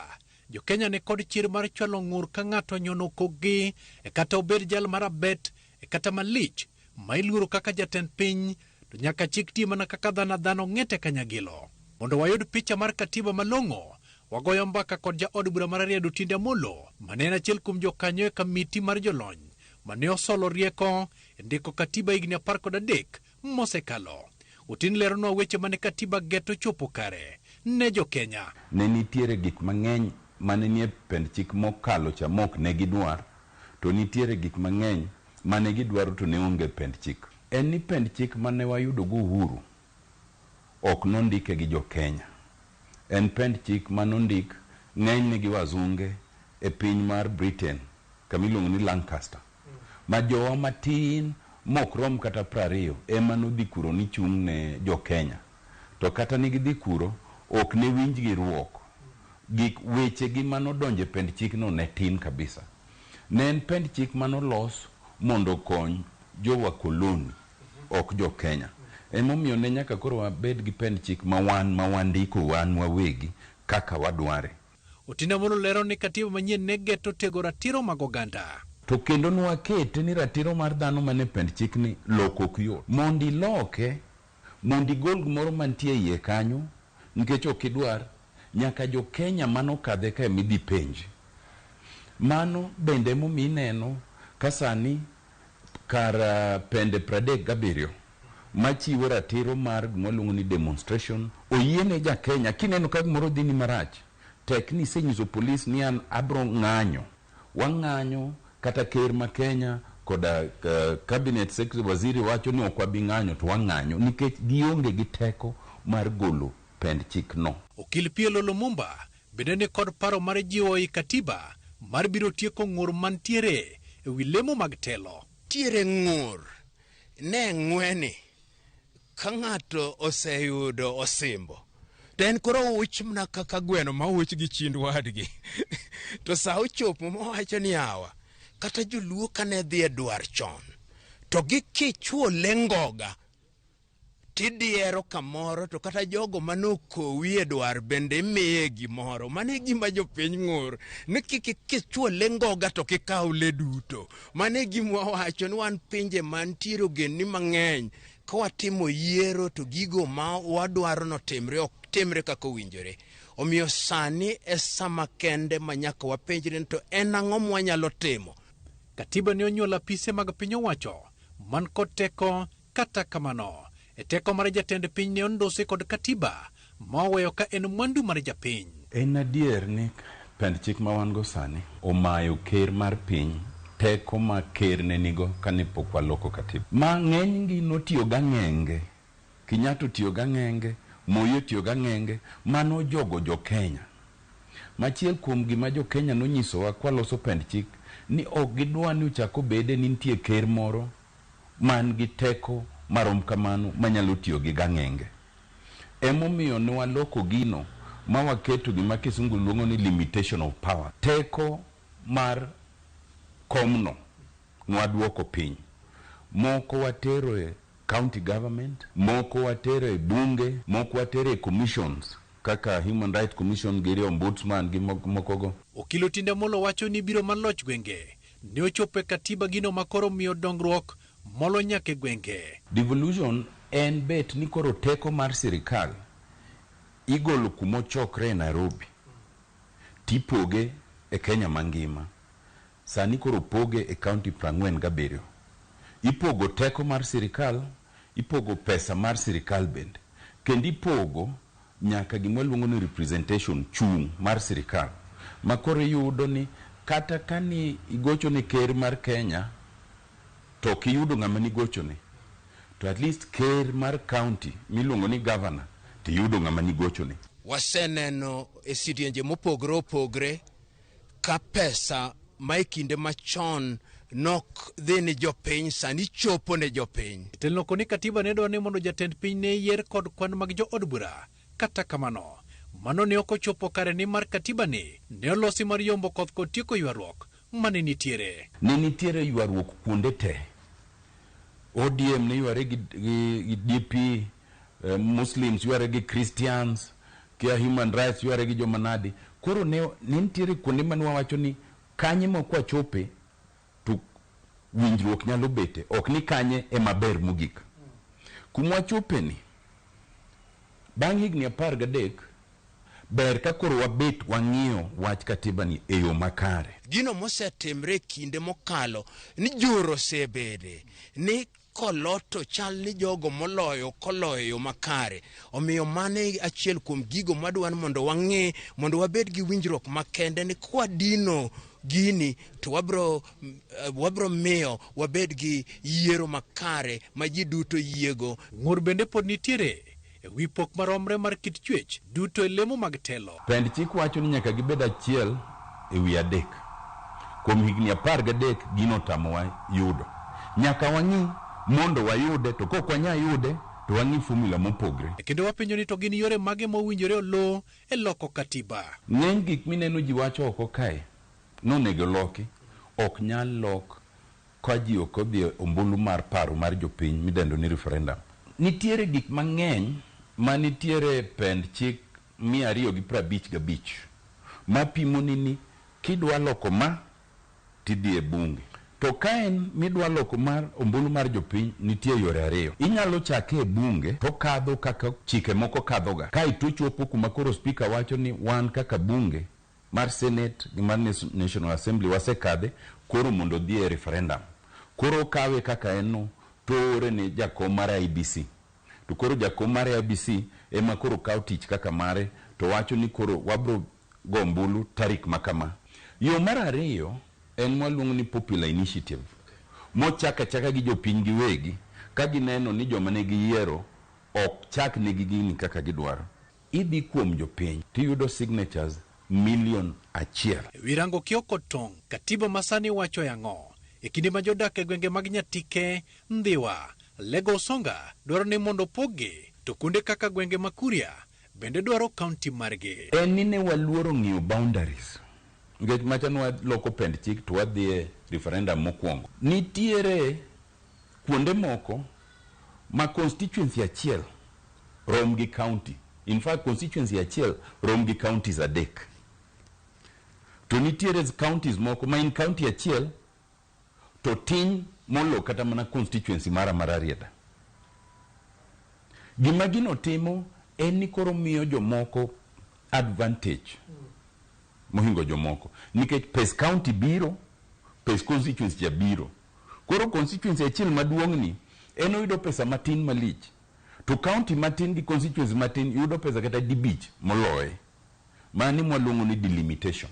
jo Kenya ne kod chir mar chwalo ng'ur ka ng'ato nyono kogi e kata obed jal marabet e kata malich ma iluoro kaka jatend piny to nyaka chik tie mana kaka dhano ng'ete kanyagilo. Mondo wayud picha mar katiba malong'o, wagoyo mbaka kod ja od bura mar Riedo Otiende Amolo mane en achiel kuom jokanyo e kamiti mar jolony mane osolo rieko ndiko katiba higni 13 mosekalo. Otin leronwa weche mane katiba geto chopo kare ne jo Kenya. Ne nitiere gik mang'eny mane nie pend chik mokalo cha mok ne gidwar, to nitiere gik mang'eny mane gidwaro to ne onge pend chik. En ni pend chik mane wayudo go uhuru ok nondike gi jo Kenya. En pend chik manondik ng'eny gi wazunge e piny mar Britain kamiluongo ni Lancaster. Ma jowa matin mok rom kata 20 ema nodhi kuro ni chung' ne jo Kenya. To kata ni gidhi kuro ok ne winj gi ruok. Gik weche gi manodonje pend chik no ne tin kabisa. Ne en pend chik manolos mondo kony jo wakoloni ok jo Kenya. Emomiyo ne nyaka koro wabed gi pend chik ma wandiko wan wawegi kaka wadware. Otiende Amolo lero ni katiba manyien ne geto tego ratiro mag oganda. To kendo nwakete ni ratiro mar dhano mane pend chik ni loko ok yot. Mondi loke, mondi gol gimoro mantie iye kanyo, nikech ok idwar nyaka jo Kenya mano kadhe ka midhi penj. Mano bende momi neno kasani kar pende 37 machiwo ratiro mar gimoluongo ni demonstration oyiene ja Kenya kineno ka gimoro dhi ni marach tek ni senyiso polis ni an abro ng'anyo wang'anyo kata ker ma Kenya koda cabinet secretary waziri wacho ni ok wabi ng'anyo to wang'anyo nikech gionge gi teko mar golo pend chik no. Okil Pielo Lumumba bende ni kod paro mar jiwo i katiba mar biro tieko ng'ur mantiere e wi lemo mag telo. Tiere ng'ur ne ng'weni ka ng'ato oseyudo osimbo to en koro uch mna kaka gweno ma uch gi chind wadgi to sa ochopo mowacho ni awa kata joluo kane dhi e dwar chon to gikichwo lengoga tidiero kamoro to kata jogo manokowi e dwar bende miye gimoro. Mane gima jopiny ng'ur ni kichwo lengoga to kikaw le duto. Mane gima wacho ni wan pinje mantiere ogendni mang'eny ka watimo yiero to gigo ma wadwaro no timre ok timre kaka owinjore. Omiyo sani e sama kende ma nyaka wapenjre to en ang'o mwanyalo timo. Katiba ne onyuolo apise mag piny owacho man kod teko kata kamano. E teko mar jatend piny ne ondose kod katiba ma oweyo ka en mwandu mar japiny. En adier ni pend chik ma wan go sani omayo ker mar piny teko ma ker ne nigo kane pok waloko katiba. Ma ng'eny gi notiyo ga ng'enge, Kenyatta tiyo ga ng'enge, Moi tiyo ga ng'enge, mano jogo jo Kenya. Machiel kuom gima jo Kenya nonyisowa kwaloso pend chik ni ok gidwa ni uchako bede ni nitie ker moro man gi teko marom kamano manyalo tiyo gi gang'enge. Emomiyo ne waloko gino ma waketo gima kisungu luongo ni limitation of power. Teko mar komno nwaduoko piny. Moko watero e county government, moko watero e bunge, moko watero e commissions kaka Human Rights Commission giri ombudsman gi mokogo. Okilo Tinde Amollo wacho ni biro maloch gwenge ne ochope katiba gino makoro miyo dongruok molo nyake gwenge. Devolution en bet ni koro teko mar sirikal igolo kumochokre Nairobi tipoge e Kenya mangima. Sani koro poge e county 47. Ipogo teko mar sirikal, ipogo pesa mar sirikal bende. Kendi ipogo nyaka gimwaluongo ni representation chung mar sirikal. Makoro yudo ni kata kani igocho ni ker mar Kenya to kiyudo ng'ama ni gocho ni to at least ker mar county miluongo ni governor to yudo ng'ama ni gocho ni. Waseneno e sidienje mopogre opogre ka pesa ma kinde machon nok dhi ni jopiny sani chopo ne jopiny. Telnoko ni katiba ne dwaro ni mondo jatend piny ne yier kod kwan mag jo od bura. Kata kamano, mano ne ok ochopo kare ni mar katiba ni ne olosi mar yombo koth kod tieko ywaruok mane nitiere. Ne nitiere ywaruok kuonde te. ODM ne yware gi DP, Muslims yware gi Christians, kia Human Rights yware gi jomanadi. Koro ne nitiere kuonde mane wawacho ni kanye mokwa chope to winjruok nyalo bete, ok ni kanye e maber mogik. Kumwa chope ni bang' higni 13 ber ka koro wabet wang'iyo wach katiba ni e yo makare. Gino mosetimre kinde mokalo ni juro sebede ni koloto chal ni jogo moloyo koloyo makare. Omiyo mane achiel kuom gigo madwan mondo wang'e mondo wabed gi winjruok makende ni kwa dino gini to wabro miyo wabed gi yiero makare ma ji duto yiego. Ng'ur bende pod nitiere e wi pok maromre mar kit chwech duto e lemo mag telo. Pend chik wacho ni nyaka gibed achiel e wi adek. Kuom higni 13 gino tamowa yudo. Nyaka wang'i mondo wayude to kok wanya yude to wang'i formula mopogre. Kendo wapenjo ni to gin yore mage mowinjore olo e loko katiba. Ng'eny gik mineno ji wacho oko kae nonego loki ok nyal lok ka ji ok odhi ombulu mar paro mar jopiny midendo ni referendum. Nitiere gik mang'eny ma nitiere pend chik 255 ma pimo ni kidwa loko ma tidhi e bunge. To kaen midwa loko mar ombulu mar jopiny nitie yore ariyo. Inyalo chake e bunge to kadho kaka chike moko kadhoga. Kai to chopo kuma koro speaker wacho ni wan kaka bunge mar Senate gi mar National Assembly wasekadhe koro mondo dhi e referendum. Koro kawe kaka eno to ore ne jakom mar IBC. To koro jakom mar IBC ema koro kawo tich kaka mare to wacho ni koro wabro go ombulu tarik makama. Yo mar ariyo en mwaluongo ni popular initiative. Mochaka chaka gi jopiny giwegi ka gineno ni joma ne giyiero ok chak ne gini kaka gidwaro. Idhi kuom jopiny tiyudo signatures 1,000,000. Wirango Kioko Tong, katiba masani wacho yang'o. E kinde ma jodak e gwenge mag Nyatike, Ndhiwa, Lego Songa dwaro ni mondo pogi to kunde kaka gwenge ma Kuria bende dwaro county margi. En ni ne waluoro ng'iyo boundaries. Ngech machano waloko pend chik to wadhi e referendum mokwongo. Nitiere kuonde moko ma constituency achiel rom gi county. In fact, constituency achiel rom gi counties adek. To nitiere counties moko ma in county achiel to tin molo kata mana constituency mara rieda. Gima gino timo en ni koro miyo jomoko advantage mohingo jomoko. Nikech pes county biro, pes constituency ja biro. Koro constituency achiel maduong' ni en oyudo pesa matin malich. To county matin gi constituency matin yudo pesa kata dibich moloye. Mani mwaluongo ni delimitation.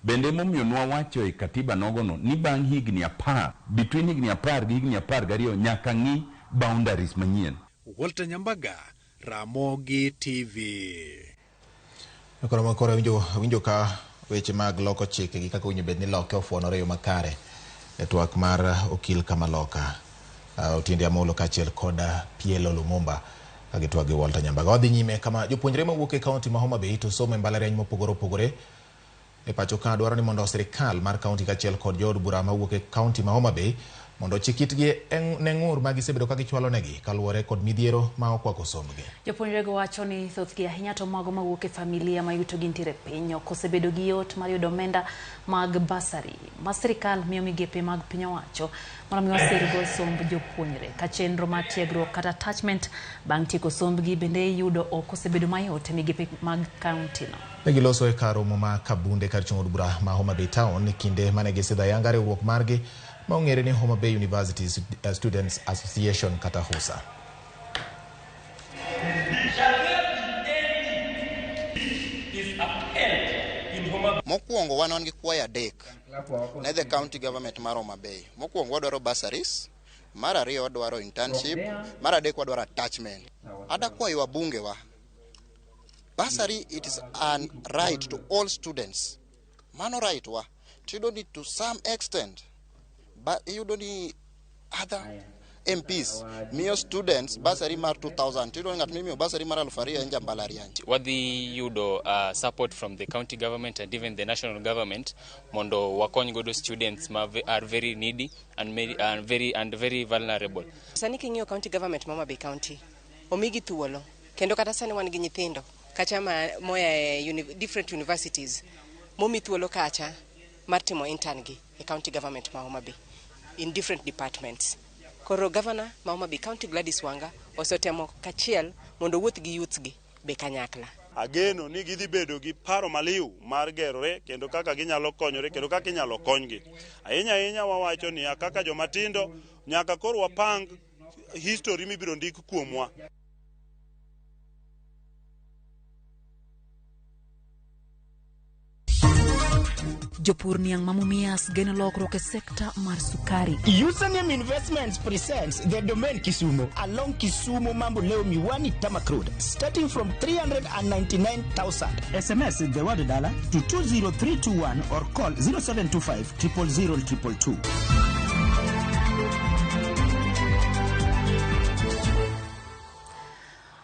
Bende momiyo nwa wacho e katiba nogono ni bang' higni 10, between higni 10 gi higni 12 nyaka ng'i boundaries manyien. Walter Nyambaga, Ramogi TV. Koro winjo ka weche mag loko chike gi kaka winjo bed ni loke ofuonore yo makare e twak mar okil Kamaloka. Otiende Amollo kachiel koda Pielo Lumumba kagitwak gi Walter Nyambaga. Wadhi nyime kama jopuonjre mawuok e kaunti ma Homa Bay to somo e mbalariany mopogore opogore e pacho ka dwaro ni mondo sirikal mar kaunti kachiel kod jood bura mawuok e kaunti ma Homa Bay mondo chikitgi ne ng'ur ma gisebedo ka gichwalo negi kaluwore kod midhiero ma okwako sombgi. Jopuonjrego wacho ni thothgi ahinya to mago mawuok e familia ma yutogi nitiere piny ok osebedo gi yot mar yudo omenda mag basari ma sirikal miyo migepe mag piny owacho mondo mi wasirgo somb jopuonjre ka chenro mar tiegruok kata attachment bang' tieko sombgi bende yudo ok osebedo mayot e migepe mag kaunti no. Negiloso e kar romo ma Kabunde kar chung od bura ma Homa Bay Town kinde mane gisidho ayanga riwruok margi ma ong'ere ni Homa Bay University Students Association kata HUSA. Mokwongo wanon gi kwaya adek ne the county government mar Homa Bay. Mokwongo wadwaro bursaries, mar ariyo wadwaro internship, mar adek wadwaro attachment. Ada kwayo wabunge wa. Bursary, it is a right to all students. Mano right wa. You don't need to some extent, but you don't need other MPs. Mio students bursary mar 2000. You don't get me bursary mar alfaria nja mbalarianji. What the yudo support from the county government and even the national government mondo wakony godo students are very needy and very vulnerable. Sani king'iyo county government Homa Bay County omigi thuolo kendo kata sani wan gi nyithindo kacha moya different universities momi thuolo kacha mar timo intern gi e county government ma Homa Bay in different departments. Koro governor ma Homa Bay County Gladys Wanga osotemo kachiel mondo wuoth gi youth gi be kanyakla. Ageno ni gidhi bedo gi paro maliw mar gerore kendo kaka ginyalo konyore kendo kaka inyalo konygi. Ahinya wawacho ni kaka jomatindo nyaka koro wapang history mibiro ndik kuomwa. Jopur niang mamumias geno lokruok e sekta mar sukari. Username Investments presents the domain Kisumu along Kisumu Mambo Leo Miwani Tamak Road starting from 399,000. SMS the word dollar to 20321 or call 0725 000 222.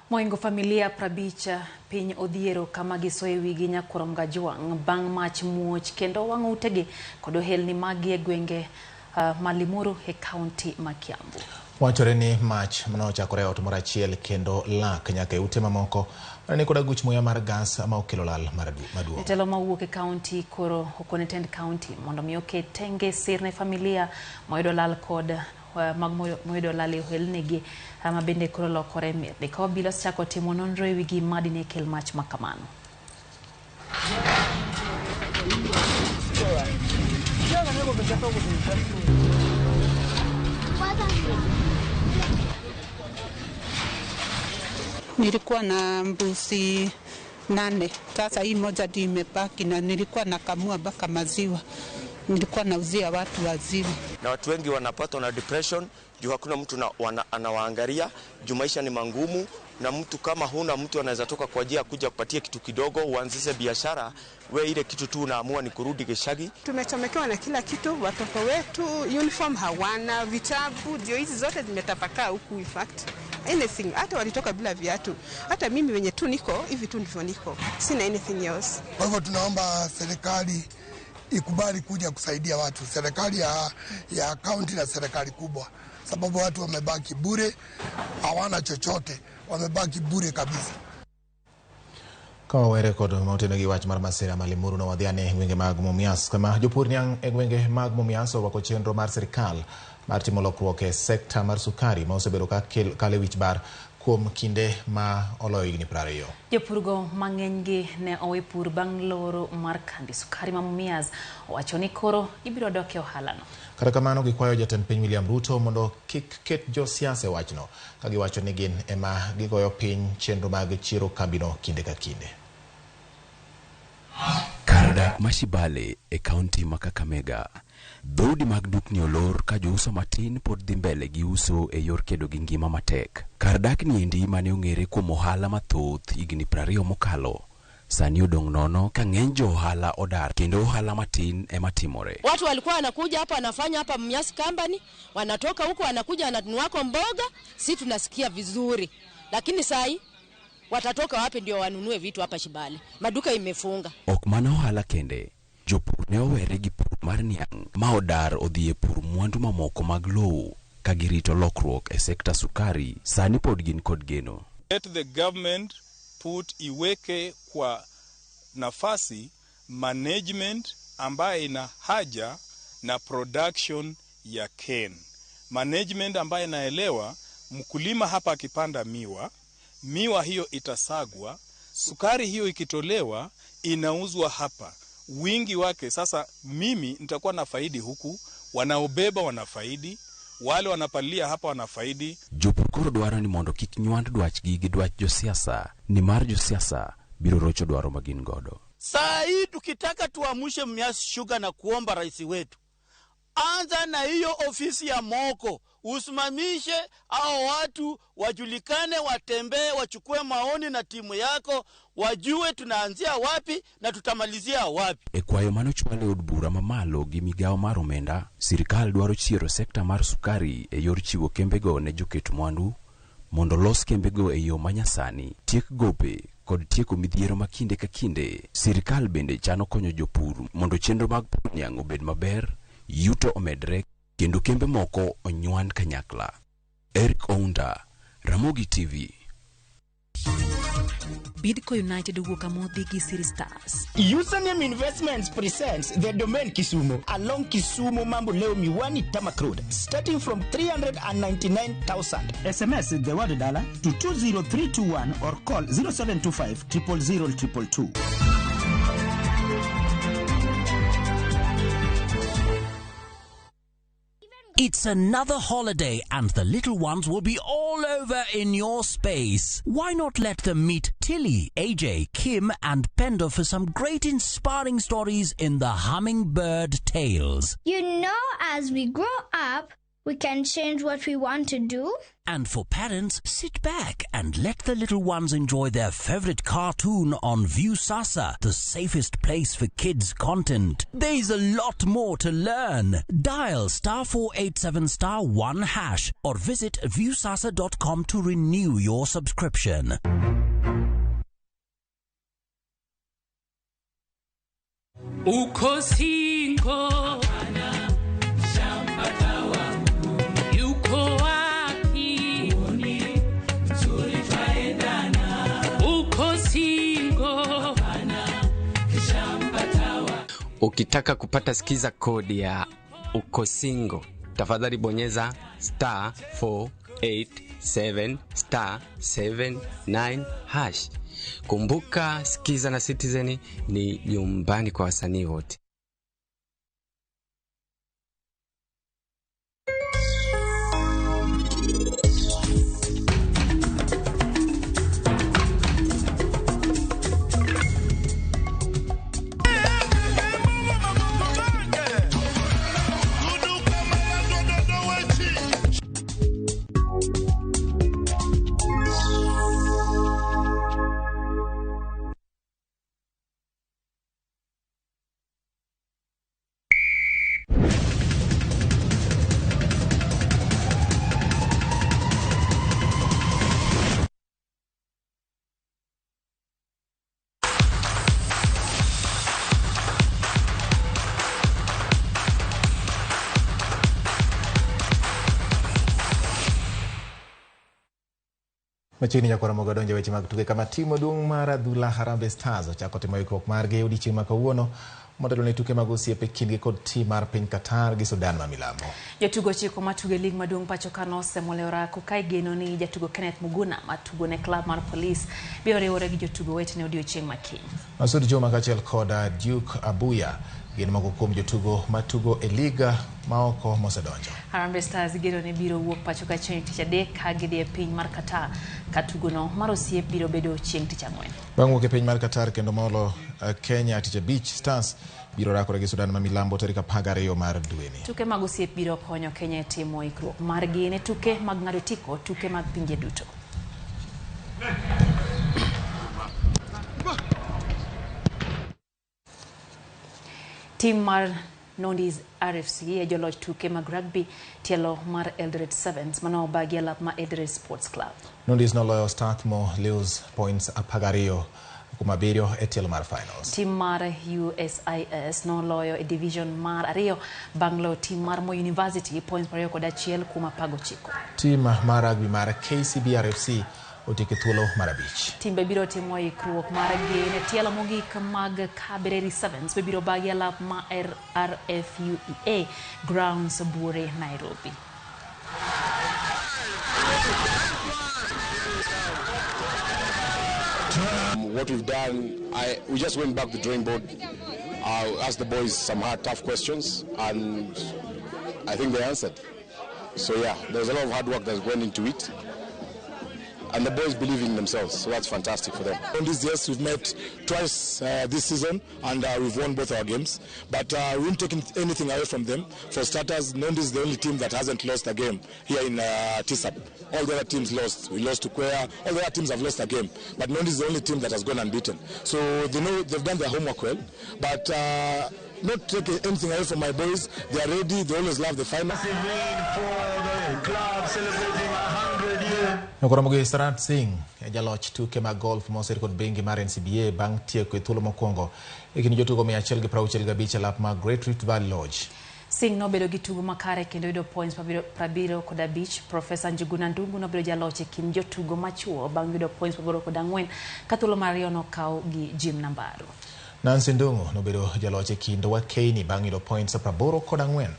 Moingo familia prabicha piny odhiero kama gisoe wigi nyakurom gajwang' bang' mach muoch kendo wang'o utegi kod ohelni magi e gwenge Malimuru e kaunti ma Kiambu. Wachore ni mach manochakore ot moro achiel kendo lak nyaka e ute mamoko ni koda guch muya mar gas ma okelo lal maduong'. Jatelo mawuok e kaunti koro okone tend kaunti mondo mi oket tenge sirne familia moyudo lal kod mag moyudo lal e ohelnigi ma bende koro lokore mirni ka obila chako timo nonro e wi gima dine kel mach makamano. Nilikuwa na mbuzi 8. Sasa hii moja ndio imebaki na nilikuwa nakamua mpaka maziwa. Nilikuwa nauzia watu waziwa. Na watu wengi wanapatwa na depression juu hakuna mtu anawaangalia, juu maisha ni mangumu, na mtu kama huna mtu anaweza toka kwa ajili ya kuja kupatia kitu kidogo uanzishe biashara, we ile kitu tu unaamua ni kurudi Geshagi. Tumechomekewa na kila kitu, watoto wetu uniform hawana, vitabu ndio hizi zote zimetapakaa huku. In fact anything, hata walitoka bila viatu. Hata mimi wenye tu niko hivi tu ndivyo niko, sina anything else. Kwa hivyo tunaomba serikali ikubali kuja kusaidia watu, serikali ya kaunti na serikali kubwa, sababu watu wamebaki bure, hawana chochote, wamebaki bure kabisa. Kawa were kod mautendo gi wach mar masira Malimuru na wadhiane gwenge mag Mumias kama jopur niang e gwenge mag Mumias wako chenro mar sirikal mar timo lokruok e sekta mar sukari ma osebedo ka kale wich bar kuom kinde ma oloyo higni 20. Jopurgo mang'eny gi ne owe pur bang' loro mar kambi sukari ma Mumias owacho ni koro ibiro dok e ohalano. Kata kamano gikwayo jatend piny William Ruto mondo kik ket josiasa e wachno ka giwacho ni gin ema gigoyo piny chenro mag chiro kambino kinde ka kinde. Karada Mashibale e kaunti ma Kakamega. Dhoudi mag dukni olor ka jouso matin pod dhi mbele gi uso e yor kedo gi ngima matek. Kar dak ni endi mane ong'ere kuom ohala mathoth higni 20 mokalo. Sani odong' nono ka ng'eny jo ohala odar kendo ohala matin ema timore. Watu walikuwa wanakuja hapa wanafanya hapa Mumias Company, wanatoka huko wanakuja wananunua mboga, si tunasikia vizuri. Lakini sai watatoka wapi ndio wanunue vitu hapa Shibale? Maduka imefunga. Ok mana ohala kende. Jopur ne owere gi pur mar niang' ma odar odhi e pur mwandu mamoko mag lowo ka girito lokruok e sekta sukari. Sani pod gin kod geno. Let the government put iweke kwa nafasi management ambaye ina haja na production ya cane. Management ambaye inaelewa mkulima hapa akipanda miwa hiyo itasagwa, sukari hiyo ikitolewa inauzwa hapa. Wingi wake sasa mimi nitakuwa na faidi huku, wanaobeba wanafaidi, wale wanapalia hapa wanafaidi. Jopur koro dwaro ni mondo kik nywand dwachgi gi dwach josiasa, ni mar josiasa biro rocho dwaro magin godo. Saa hii tukitaka tuamushe Mumias Sugar na kuomba rais wetu, anza na hiyo ofisi ya moko, usimamishe hao watu wajulikane, watembee, wachukue maoni na timu yako, wajue tunaanzia wapi na tutamalizia wapi. E kwayo mano chwale od bura mamalo gi migao mar omenda, sirikal dwaro chiero sekta mar sukari e yor chiwo kembego ne joket mwandu mondo los kembego e yo manyasani, tiek gope kod tieko midhiero makinde ka kinde. Sirikal bende chano konyo jopur mondo chenro mag pur niang' obed maber, yuto omedre kendo kembe moko onywan kanyakla. Eric Ounda, Ramogi TV. Bidco United Wuka Modigi City Stars. Username Investments presents the domain Kisumu along Kisumu Mambo Leo Miwani Tamak Road, starting from 399,000. SMS the word dollar to 20321 or call 0725 000 222. It's another holiday and the little ones will be all over in your space. Why not let them meet Tilly, AJ, Kim and Pendo for some great inspiring stories in the Hummingbird Tales. You know, as we grow up, we can change what we want to do. And for parents, sit back and let the little ones enjoy their favorite cartoon on View Sasa, the safest place for kids' content. There's a lot more to learn. Dial *487*1# or visit viewsasa.com to renew your subscription. Ukosingo Ukitaka kupata skiza kodi ya Ukosingo, tafadhali bonyeza *487*79#. Kumbuka, Skiza na Citizen ni nyumbani kwa wasanii wote. Machini ya Ramogi donje weche mag tuke kama timu dung mar adhula Harambee Stars ochako timo ikruok margi odiechieng' ma kawuono mondo ne tuke mag osiepe kindgi kod tim mar piny Qatar gi Sudan ma milambo. Jatugo chiko matuge lig maduong' pacho kano semolera kukai geno ni jatugo Kenneth Muguna matugo ne club mar police biro riwore gi jotugo wetene odiechieng' makiny. Masud Joma kachiel koda Duke Abuya gin moko kuom jotugo matugo e liga maoko mosedonjo. Harambee Stars gero ne biro wuok pacho ka chieng' tich adek ka gidhi e piny mar Qatar ka tugono mar osiep biro bedo chieng' tich ang'wen. Bang' wuok e piny mar Qatar kendo molo Kenya tich Beach Stars biro rakore gi Sudan ma milambo tarik 12 mar dweni. Tuke mag osiep biro konyo Kenya timo ikruok margi ne tuke mag ng'ado tiko, tuke mag pinje duto. Team mar Nondi's RFC e joloch tuke mag rugby tielo mar Eldoret Sevens mano bagi alap ma Eldoret Sports Club. Nondi's noloyo Strathmore Lewis points 12 kuma biriyo e tielo mar finals. Tim mar USIS noloyo e division mar ariyo banglo tim mar Moi University points 21 kuma pago chiko. Tim mar rugby mar KCB-RFC otike thuolo mar abich. Timbe biro timo ikruok mar gene tielo mogik mag Kabereri Sevens biro bagi alap ma RFUEA grounds Bure Nairobi. What we've done, we just went back to the drawing board, asked the boys some hard, tough questions, and I think they answered. So yeah, there's a lot of hard work that went into it, and the boys believe in themselves, so that's fantastic for them. On this, yes, we've met twice this season, and we've won both our games, but we won't take anything away from them. For starters, Nondi is the only team that hasn't lost a game here in TISAP. All the other teams lost. We lost to Kwea. All the other teams have lost a game, but Nondi is the only team that has gone unbeaten. So they know they've done their homework well, but not taking anything away from my boys. They are ready. They always love the final. Nokoromogi Sarat Singh jaloch tuke mag golf moser kod bengi mar NCBA bang tieko e thuolo mokwongo kini jotugo 165 lap mag Great Rift Valley Lodge. Singh nobedo gi tugo makare kendo yudo points 75. Professor Njuguna Ndungu nobedo jaloch e kind jotugo machuo bang yudo points 84 ka thuolo mar ariyo nokaw gi Jim Nambaro. Nancy Ndungu nobedo jaloch e kind Wakeni bang yudo points 84.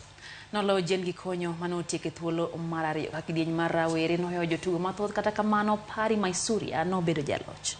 Noloo Jen Gikonyo manotieko e thuolo mar ariyo ka kidieny mar rawere nohewo jotugo mathoth kata kamano Pari Maisuria nobedo jaloch.